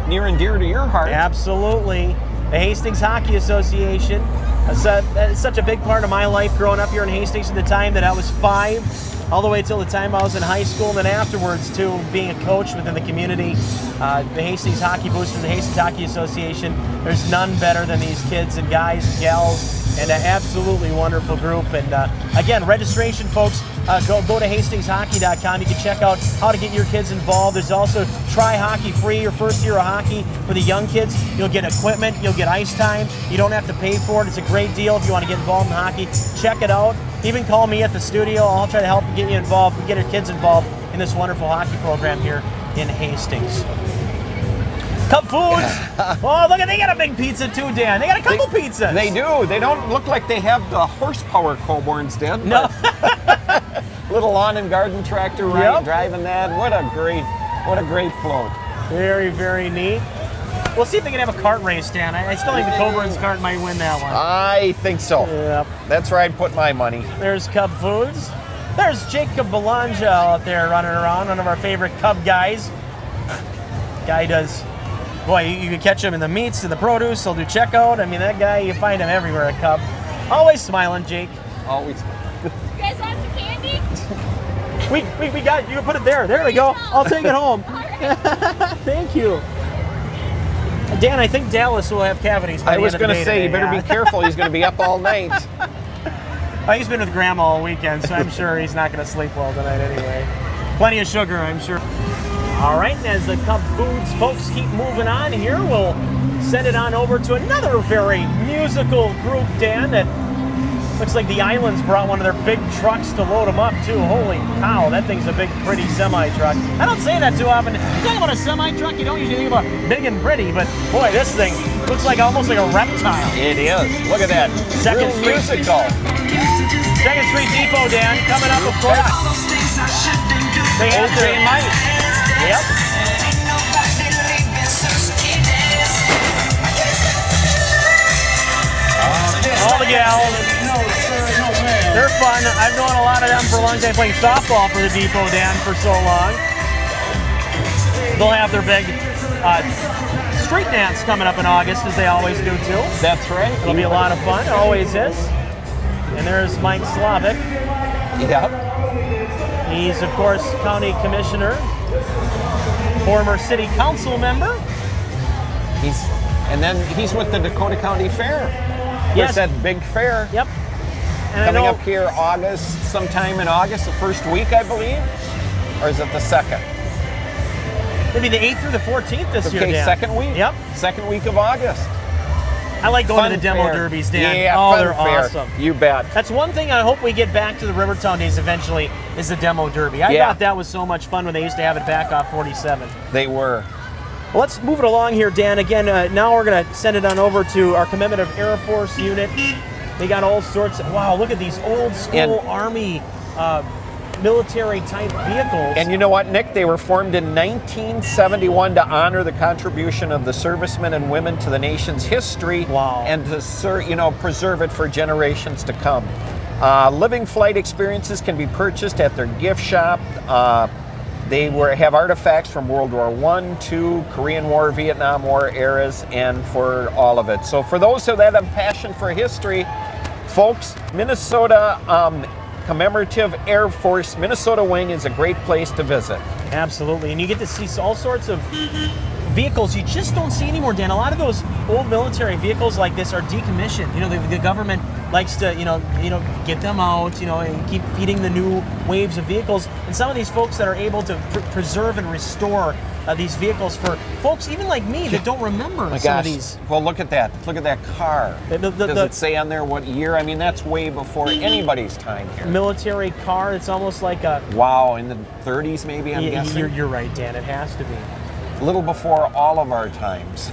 near and dear to your heart.
Absolutely. The Hastings Hockey Association. It's such a big part of my life growing up here in Hastings from the time that I was 5 all the way till the time I was in high school, and then afterwards too, being a coach within the community. The Hastings Hockey Boosters, the Hastings Hockey Association, there's none better than these kids and guys and gals, and an absolutely wonderful group. And again, registration, folks, go to hastingshockey.com. You can check out how to get your kids involved. There's also Try Hockey Free, your first year of hockey for the young kids. You'll get equipment, you'll get ice time. You don't have to pay for it. It's a great deal if you want to get involved in hockey. Check it out. Even call me at the studio. I'll try to help get you involved and get your kids involved in this wonderful hockey program here in Hastings. Cub Foods. Oh, look, they got a big pizza too, Dan. They got a couple pizzas.
They do. They don't look like they have the horsepower Coborns did.
No.
Little lawn and garden tractor driving that. What a great float.
Very, very neat. We'll see if they can have a kart race, Dan. I still think the Coburn's kart might win that one.
I think so.
Yep.
That's where I'd put my money.
There's Cub Foods. There's Jacob Belanja out there running around, one of our favorite Cub guys. Guy does, boy, you can catch him in the meats and the produce. He'll do checkout. I mean, that guy, you find him everywhere at Cub. Always smiling, Jake.
Always.
You guys want some candy?
We got, you can put it there. There we go. I'll take it home. Thank you. Dan, I think Dallas will have cavities by the end of the day.
I was going to say, you better be careful. He's going to be up all night.
He's been with Grandma all weekend, so I'm sure he's not going to sleep well tonight anyway. Plenty of sugar, I'm sure. All right, and as the Cub Foods folks keep moving on here, we'll send it on over to another very musical group, Dan, that looks like the Islands brought one of their big trucks to load them up, too. Holy cow, that thing's a big, pretty semi-truck. I don't say that too often. You talk about a semi-truck, you don't usually think about big and pretty, but boy, this thing looks like almost like a reptile.
It is. Look at that.
Second
Real
Street.
musical.
Second Street Depot, Dan, coming up, of course. They have their mic. Yep. All the gals. They're fun. I've known a lot of them for a long time, playing softball for the Depot, Dan, for so long. They'll have their big street dance coming up in August, as they always do, too.
That's right.
It'll be a lot of fun. It always is. And there's Mike Slavic.
Yep.
He's, of course, county commissioner, former city council member.
And then he's with the Dakota County Fair.
Yes.
There's that big fair.
Yep. And
Coming
I know,
up here sometime in August, the first week, I believe? Or is it the second?
maybe the 8th through the 14th this year,
Okay,
Dan.
second week?
Yep.
Second week of August.
I like going
Fun
to the demo
fair.
derbies, Dan.
Yeah,
oh,
fun
they're
fair.
awesome.
You bet.
That's one thing I hope we get back to the Rivertown days eventually is the demo derby. I thought that was so much fun when they used to have it back off 47.
They were.
Well, let's move it along here, Dan. Again, now we're going to send it on over to our commemorative Air Force unit. They got all sorts of, wow, look at these old school Army military-type vehicles.
And you know what, Nick? They were formed in 1971 to honor the contribution of the servicemen and women to the nation's history.
Wow.
And to preserve it for generations to come. Living flight experiences can be purchased at their gift shop. They have artifacts from World War I, II, Korean War, Vietnam War eras, and for all of it. So for those that have a passion for history, folks, Minnesota Commemorative Air Force Minnesota Wing is a great place to visit.
Absolutely, and you get to see all sorts of vehicles you just don't see anymore, Dan. A lot of those old military vehicles like this are decommissioned. You know, the government likes to, get them out, and keep feeding the new waves of vehicles. And some of these folks that are able to preserve and restore these vehicles for folks even like me that don't remember some of these.
Well, look at that. Look at that car. Does it say on there what year? I mean, that's way before anybody's time here.
Military car. It's almost like a...
Wow, in the 30s maybe, I'm guessing?
You're right, Dan. It has to be.
A little before all of our times.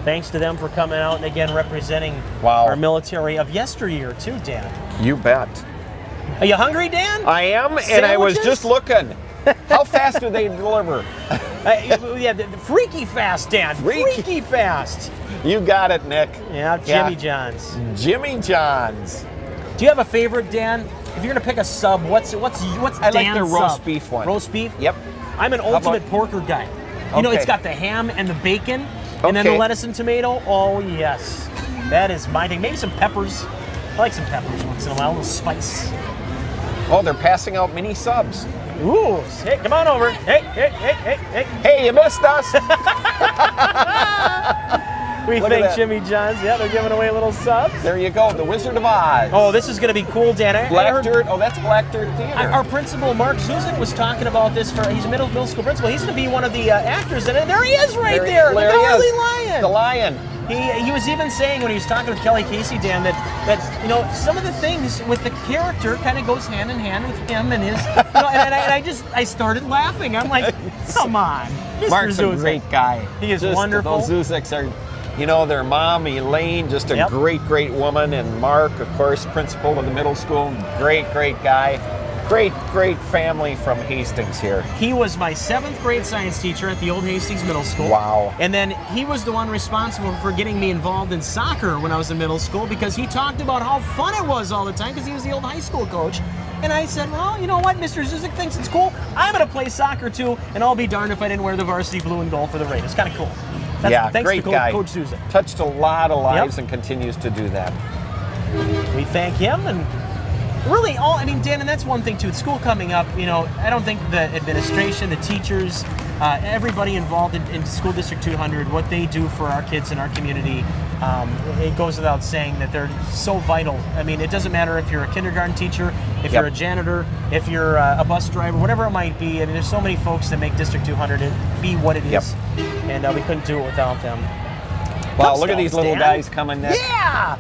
Thanks to them for coming out and again representing
Wow.
our military of yesteryear too, Dan.
You bet.
Are you hungry, Dan?
I am, and I was
Sandwiches?
just looking. How fast do they deliver?
Freaky fast, Dan. Freaky fast.
You got it, Nick.
Yeah, Jimmy John's.
Jimmy John's.
Do you have a favorite, Dan? If you're gonna pick a sub, what's Dan's
I like the roast
sub?
beef one.
Roast beef?
Yep.
I'm an ultimate porker guy. You know,
Okay.
it's got the ham and the bacon, and then the
Okay.
lettuce and tomato. Oh yes, that is my thing. Maybe some peppers. I like some peppers once in a while, a little spice.
Oh, they're passing out mini subs.
Ooh, hey, come on over. Hey.
Hey, you missed us.
We
Look at
thank
that.
Jimmy John's. Yeah, they're giving away little subs.
There you go, the Wizard of Oz.
Oh, this is going to be cool, Dan. I
Black
heard-
Dirt. Oh, that's Black Dirt Theater.
Our principal, Mark Zuzik, was talking about this. He's a middle school principal. He's going to be one of the actors in it. There he is right there.
There
the
he
Cowardly
is.
Lion.
The lion.
He was even saying when he was talking with Kelly Casey, Dan, that some of the things with the character kind of goes hand in hand with him and his. And I started laughing. I'm like, come on, Mr.
Mark's a
Zuzik.
great guy.
He is
Just
wonderful.
Those Zuziks are, their mom, Elaine, just a great woman. And Mark, of course, principal of the middle school, great guy. Great family from Hastings here.
He was my 7th grade science teacher at the old Hastings Middle School.
Wow.
And then he was the one responsible for getting me involved in soccer when I was in middle school because he talked about how fun it was all the time because he was the old high school coach. And I said, well, you know what? Mr. Zuzik thinks it's cool. I'm going to play soccer too, and I'll be darned if I didn't wear the varsity blue and gold for the Raiders. It's kind of cool. Thanks
great
to
guy.
Coach Zuzik.
Touched a lot of lives and continues to do that.
We thank him and really Dan, and that's one thing too. With school coming up, I don't think the administration, the teachers, everybody involved in School District 200, what they do for our kids in our community, it goes without saying that they're so vital. I mean, it doesn't matter if you're a kindergarten teacher, if you're a janitor, if you're a bus driver, whatever it might be. I mean, there's so many folks that make District 200 be what it is, and we couldn't do it without them.
Wow, look at these little guys coming next.
Yeah!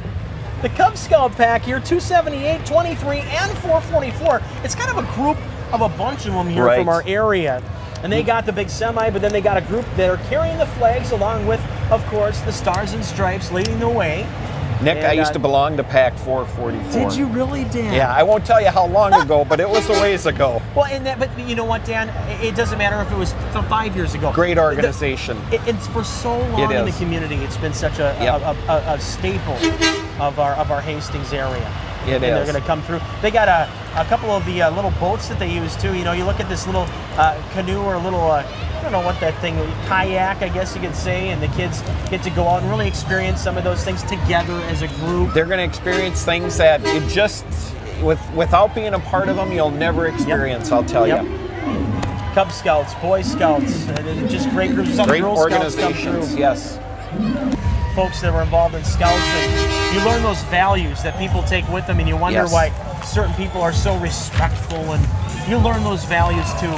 The Cub Scout pack here, 278, 23, and 444. It's kind of a group of a bunch of them here from our area. And they got the big semi, but then they got a group that are carrying the flags along with, of course, the Stars and Stripes leading the way.
Nick, I used to belong to Pack 444.
Did you really, Dan?
Yeah, I won't tell you how long ago, but it was a ways ago.
Well, but you know what, Dan? It doesn't matter if it was 5 years ago.
Great organization.
It's for so long in the community. It's been such a staple of our Hastings area.
And
they're going to come through. They got a couple of the little boats that they use too. You look at this little canoe or a little, I don't know what that thing, kayak, I guess you could say, and the kids get to go out and really experience some of those things together as a group.
They're going to experience things that you just, without being a part of them, you'll never experience, I'll tell you.
Cub Scouts, Boy Scouts, just great groups. Some
great
Girl
organizations,
Scouts
yes.
Folks that were involved in Scouts, and you learn those values that people take with them, and you wonder why certain people are so respectful, and you learn those values too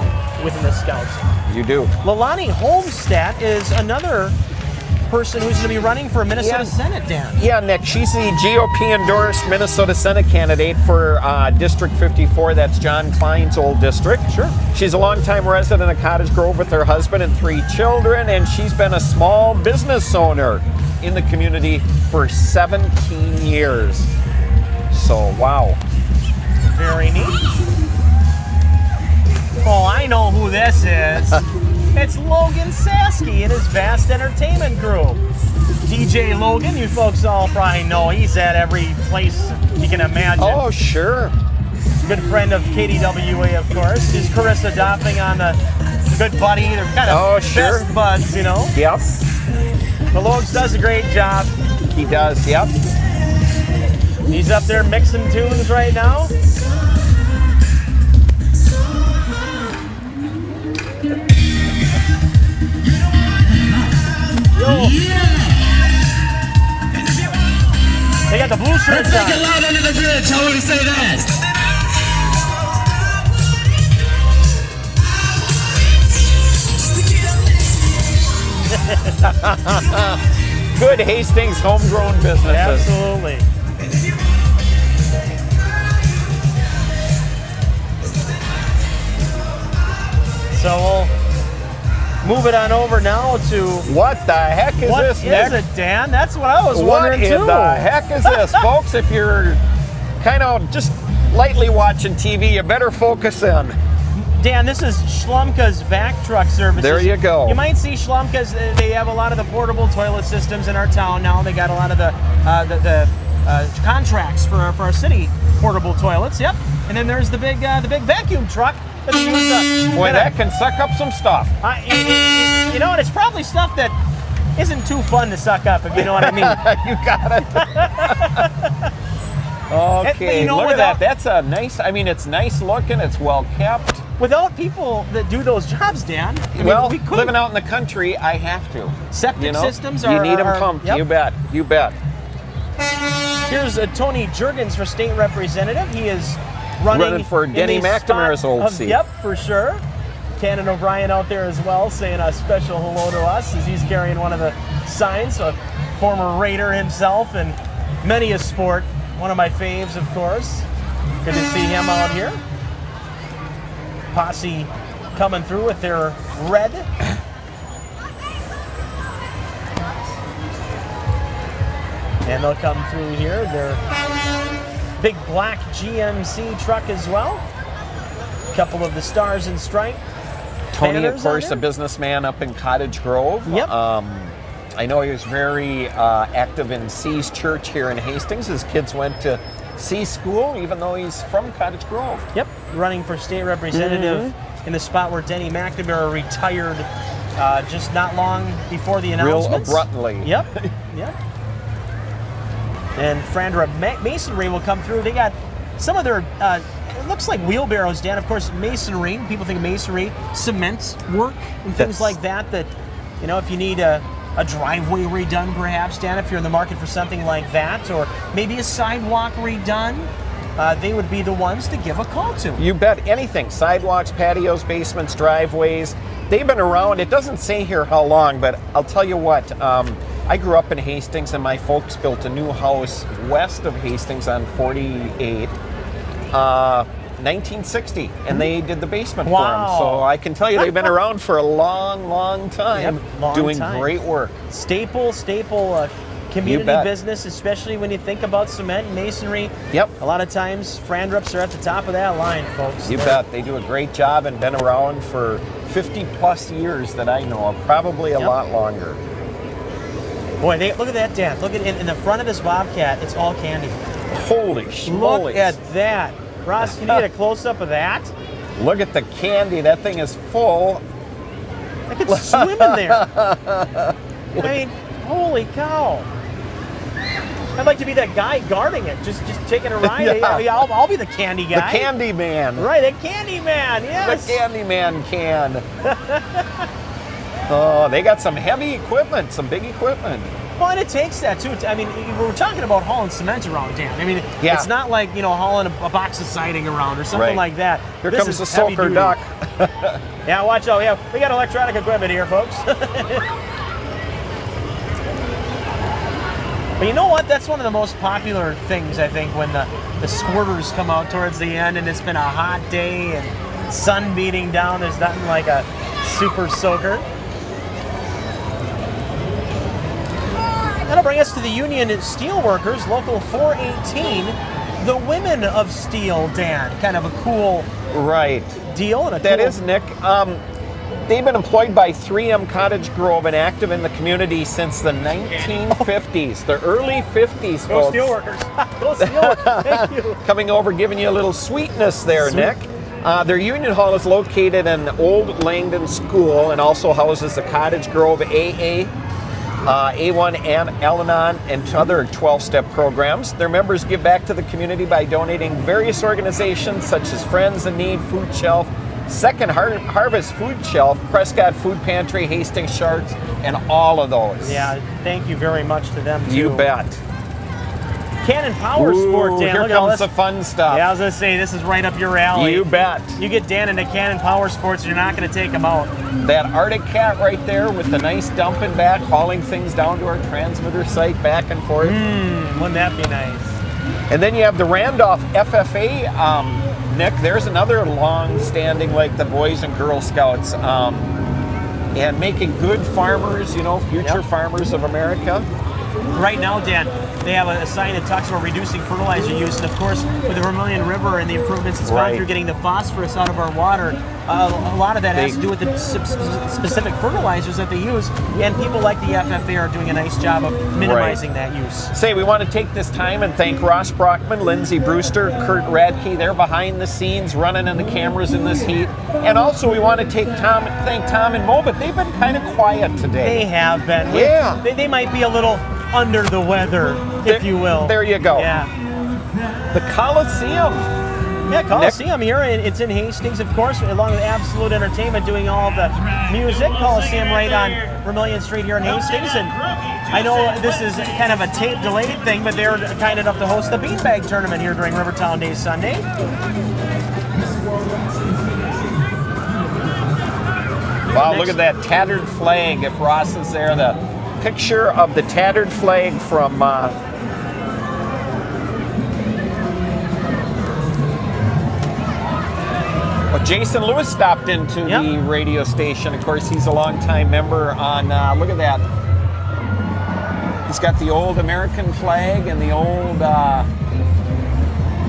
within the Scouts.
You do.
Lalani Holmstadt is another person who's going to be running for Minnesota Senate, Dan.
Yeah, Nick, she's the GOP-endorsed Minnesota Senate candidate for District 54. That's John Klein's old district.
Sure.
She's a longtime resident of Cottage Grove with her husband and 3 children, and she's been a small business owner in the community for 17 years. So, wow.
Very neat. know who this is. It's Logan Saskey and his vast entertainment crew. DJ Logan, you folks all probably know. He's at every place you can imagine.
Oh, sure.
Good friend of KDWA, of course. Is Carissa Doffing on a good buddy? They're kind of best buds, you know?
Yep.
But Logs does a great job.
He does, yep.
He's up there mixing tunes right now. Yo. They got the blue shirts on.
Let's make it loud under the bridge. How would we say that?
Good Hastings homegrown businesses.
Absolutely. So we'll move it on over now to
What the heck is
what
this,
is
Nick?
it, Dan? That's what I was
What
wondering
in
too.
the heck is this, folks? If you're kind of just lightly watching TV, you better focus in.
Dan, this is Schlumka's vac truck services.
There you go.
You might see Schlumka's. They have a lot of the portable toilet systems in our town now. They got a lot of the contracts for our city portable toilets. Yep. And then there's the big vacuum truck. That they use,
Boy, that can suck up some stuff.
you know, and it's probably stuff that isn't too fun to suck up, if you know what I mean.
You got it. Okay,
you know,
look at that. That's a nice, I mean, it's nice looking, it's well kept.
Without people that do those jobs, Dan, I mean,
Well,
we could.
living out in the country, I have to.
Septic systems
You
are...
need them
are-
pumped,
yep.
you bet, you bet.
Here's Tony Jurgens for state representative. He is running
For
in
Denny
the
McNamara's
spot
old
of-
seat.
Yep, for sure. Cannon O'Brien out there as well, saying a special hello to us as he's carrying one of the signs. A former Raider himself and many a sport. One of my faves, of course. Good to see him out here. Posse coming through with their red. And they'll come through here. Their big black GMC truck as well. Couple of the Stars and Stripe.
Tony, of
banners on
course,
there.
a businessman up in Cottage Grove.
Yep.
I know he was very active in C's Church here in Hastings. His kids went to C school, even though he's from Cottage Grove.
Yep, running for state representative in the spot where Denny McNamara retired just not long before the
Real
announcements.
abruptly.
Yep, yep. And Frandra Masonry will come through. They got some of their, it looks like wheelbarrows, Dan. Of course, masonry. People think of masonry, cement work, and things
Yes.
like that. That, you know, if you need a driveway redone, perhaps, Dan, if you're in the market for something like that, or maybe a sidewalk redone, they would be the ones to give a call to.
You bet. Anything. Sidewalks, patios, basements, driveways. They've been around. It doesn't say here how long, but I'll tell you what. I grew up in Hastings, and my folks built a new house west of Hastings on 48, 1960, and they did the basement for
Wow.
them. So I can tell you they've been around for a long, long time,
Yep, long
doing
time.
great work.
Staple community
bet.
business, especially when you think about cement and masonry.
Yep.
A lot of times, Frandrups are at the top of that line, folks.
You bet. They do a great job and been around for 50 plus years that I know of, probably a
Yep.
lot longer.
Boy, look at that, Dan. Look at in the front of this Bobcat. It's all candy.
Holy
Look
schmoly.
at that. Ross, can you get a close-up of that?
Look at the candy. That thing is full.
I could swim in there. I mean, holy cow. I'd like to be that guy guarding it, just taking a ride.
Yeah.
I'll be the candy
The
guy.
candy man.
Right, the candy man, yes.
The candy man can. Oh, they got some heavy equipment, some big equipment.
Well, and it takes that too. I mean, we're talking about hauling cement around, Dan. I mean,
Yeah.
it's not like, hauling a box of siding around or something
Right.
like that.
Here
This
comes
is
the
heavy
soaker
duty.
duck.
Yeah, watch out. Yeah, we got electronic equipment here, folks. But you know what? That's one of the most popular things, I think, when the squirters come out towards the end and it's been a hot day and sun beating down. There's nothing like a super soaker. That'll bring us to the Union Steelworkers, Local 418. the Women of Steel, Dan. Kind of a cool
Right.
deal. And
That is, Nick. They've been employed by 3M Cottage Grove and active in the community since the 1950s, the early 50s,
Go
folks.
Steelworkers.
Go Steelworkers. Thank you.
Coming over, giving you a little sweetness there,
Sweet.
Nick. Their union hall is located in Old Langdon School and also houses the Cottage Grove AA, A1 and Al-Anon, and other 12-step programs. Their members give back to the community by donating various organizations such as Friends in Need, Food Shelf, Second Harvest Food Shelf, Prescott Food Pantry, Hastings Sharks, and all of those.
Yeah, thank you very much to them, too.
You bet.
Cannon Power Sport, Dan.
Here
Look at all
comes
this.
the fun stuff.
Yeah, I was going to say, this is right up your alley.
You bet.
You get Dan into Cannon Power Sports, you're not going to take him out.
That Arctic Cat right there with the nice dumping back, hauling things down to our transmitter site back and forth.
Wouldn't that be nice?
And then you have the Randolph FFA, Nick. There's another long-standing, like the Boys and Girl Scouts, and making good farmers, future
Yep.
farmers of America.
Right now, Dan, they have a sign that talks about reducing fertilizer use, and of course, with the Vermilion River and the improvements it's gone
Right.
through getting the phosphorus out of our water, a lot of that has to do with the specific fertilizers that they use, and people like the FFA are doing a nice job of minimizing that use.
Say, we want to take this time and thank Ross Brockman, Lindsay Brewster, Kurt Radke. They're behind the scenes running in the cameras in this heat. And also we want to thank Tom and Mo, but they've been kind of quiet today.
They have been.
Yeah.
They might be a little under the weather, if you will.
There you go.
Yeah.
The Coliseum.
Yeah, Coliseum here. It's in Hastings, of course, along with Absolute Entertainment doing all of the music. Coliseum right on Vermilion Street here in Hastings. And I know this is kind of a tape-delayed thing, but they're kind enough to host the Beanbag Tournament here during Rivertown Day Sunday.
Wow, look at that tattered flag. If Ross is there, the picture of the tattered flag from well, Jason Lewis stopped into the radio station. Of course, he's a longtime member on, look at that. He's got the old American flag and the old,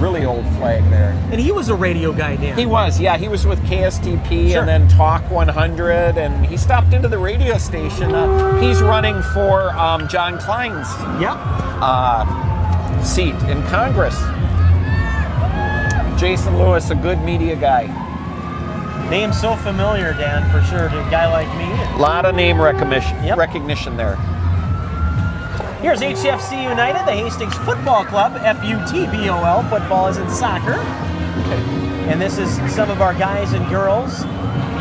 really old flag there.
And he was a radio guy, Dan.
He was, yeah. He was with KSTP
Sure.
and then Talk 100, and he stopped into the radio station. He's running for John Klein's seat in Congress. Jason Lewis, a good media guy.
Name so familiar, Dan, for sure, to a guy like me.
A lot of name recognition,
Yep.
recognition there.
Here's HFC United, the Hastings Football Club, FUTBOL. Football is in soccer. And this is some of our guys and girls,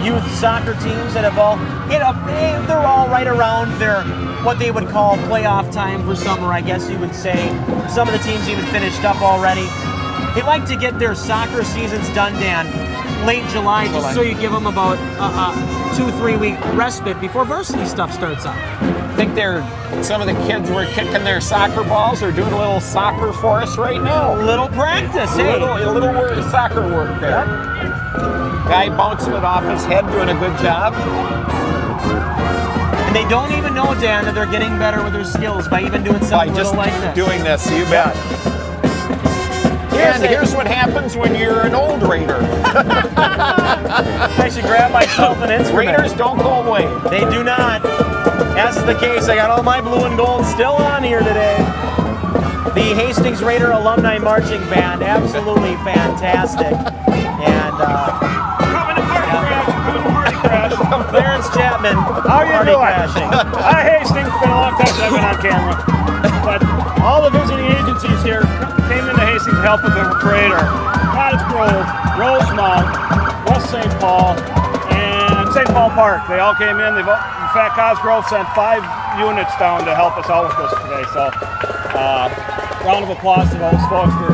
youth soccer teams that have all, they're all right around their, what they would call playoff time for summer, I guess you would say. Some of the teams even finished up already. They like to get their soccer seasons done, Dan, late July, just so you give them about a 2-3 week respite before varsity stuff starts up.
I think some of the kids were kicking their soccer balls. They're doing a little soccer for us right now.
A little practice,
A
hey?
little soccer work there. Guy bouncing it off his head, doing a good job.
And they don't even know, Dan, that they're getting better with their skills by even doing
By
something
just
little like this.
doing this, you bet. And here's what happens when you're an old Raider.
I should grab myself an instrument.
Raiders don't go away.
They do not. As is the case, I got all my blue and gold still on here today. The Hastings Raider Alumni Marching Band, absolutely fantastic. And
Coming to party crash. Coming to party crash.
Clarence Chapman,
How you
party
doing?
crashing.
Hi, Hastings. It's been a long time since I've been on camera. But all the visiting agencies here came into Hastings to help with the parade are Cottage Grove, Rosemount, West St. Paul, and St. Paul Park. They all came in. In fact, Cottage Grove sent 5 units down to help us out with this today. So, round of applause to those folks for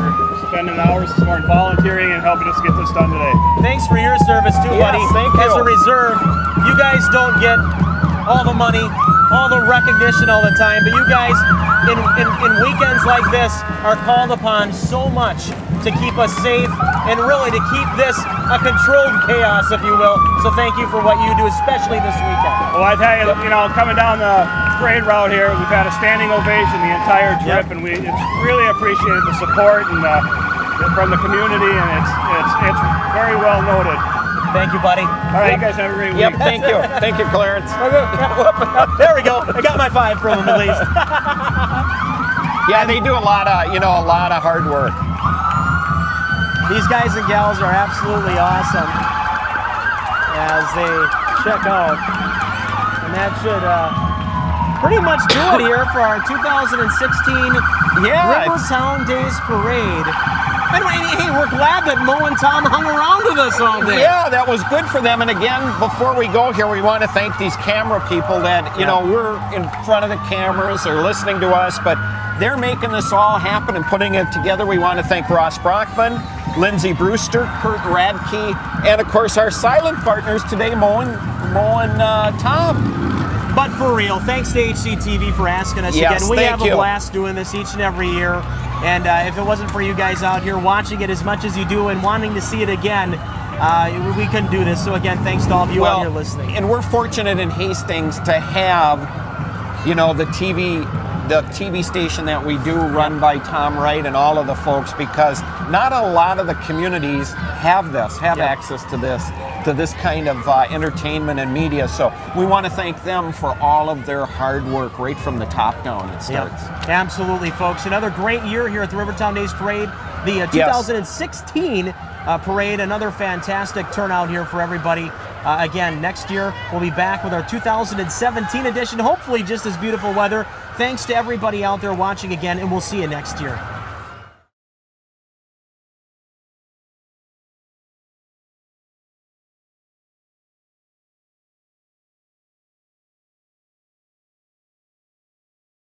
spending hours this morning volunteering and helping us get this done today.
Thank for your service too,
Yes,
buddy.
thank you.
As a reserve, you guys don't get all the money, all the recognition all the time, but you guys in weekends like this are called upon so much to keep us safe and really to keep this a controlled chaos, if you will. So thank you for what you do, especially this weekend.
Well, I tell you, coming down the parade route here, we've had a standing ovation the entire trip,
Yep.
and it's really appreciated the support and from the community, and it's very well noted.
Thank you, buddy.
All right, you guys have a great week.
Yep, thank you. Thank you, Clarence.
There we go. I got my 5 from him at least.
Yeah, they do a lot of hard work.
These guys and gals are absolutely awesome as they check out. And that should pretty much do it here for our 2016 Rivertown Days Parade. And hey, we're glad that Mo and Tom hung around with us all day.
Yeah, that was good for them. And again, before we go here, we want to thank these camera people that, we're in front of the cameras, they're listening to us, but they're making this all happen and putting it together. We want to thank Ross Brockman, Lindsay Brewster, Kurt Radke, and of course our silent partners today, Mo and Tom.
But for real, thanks to HCTV for asking us
Yes,
again. We
thank
have a
you.
blast doing this each and every year. And if it wasn't for you guys out here watching it as much as you do and wanting to see it again, we couldn't do this. So again, thanks to all of you out here listening.
And we're fortunate in Hastings to have, the TV station that we do run by Tom Wright and all of the folks, because not a lot of the communities have access to this kind of entertainment and media. So we want to thank them for all of their hard work right from the top down. It starts.
Yep. Absolutely, folks. Another great year here at the Rivertown Days Parade. The 2016 parade, another fantastic turnout here for everybody. Again, next year we'll be back with our 2017 edition, hopefully just as beautiful weather. Thanks to everybody out there watching again, and we'll see you next year.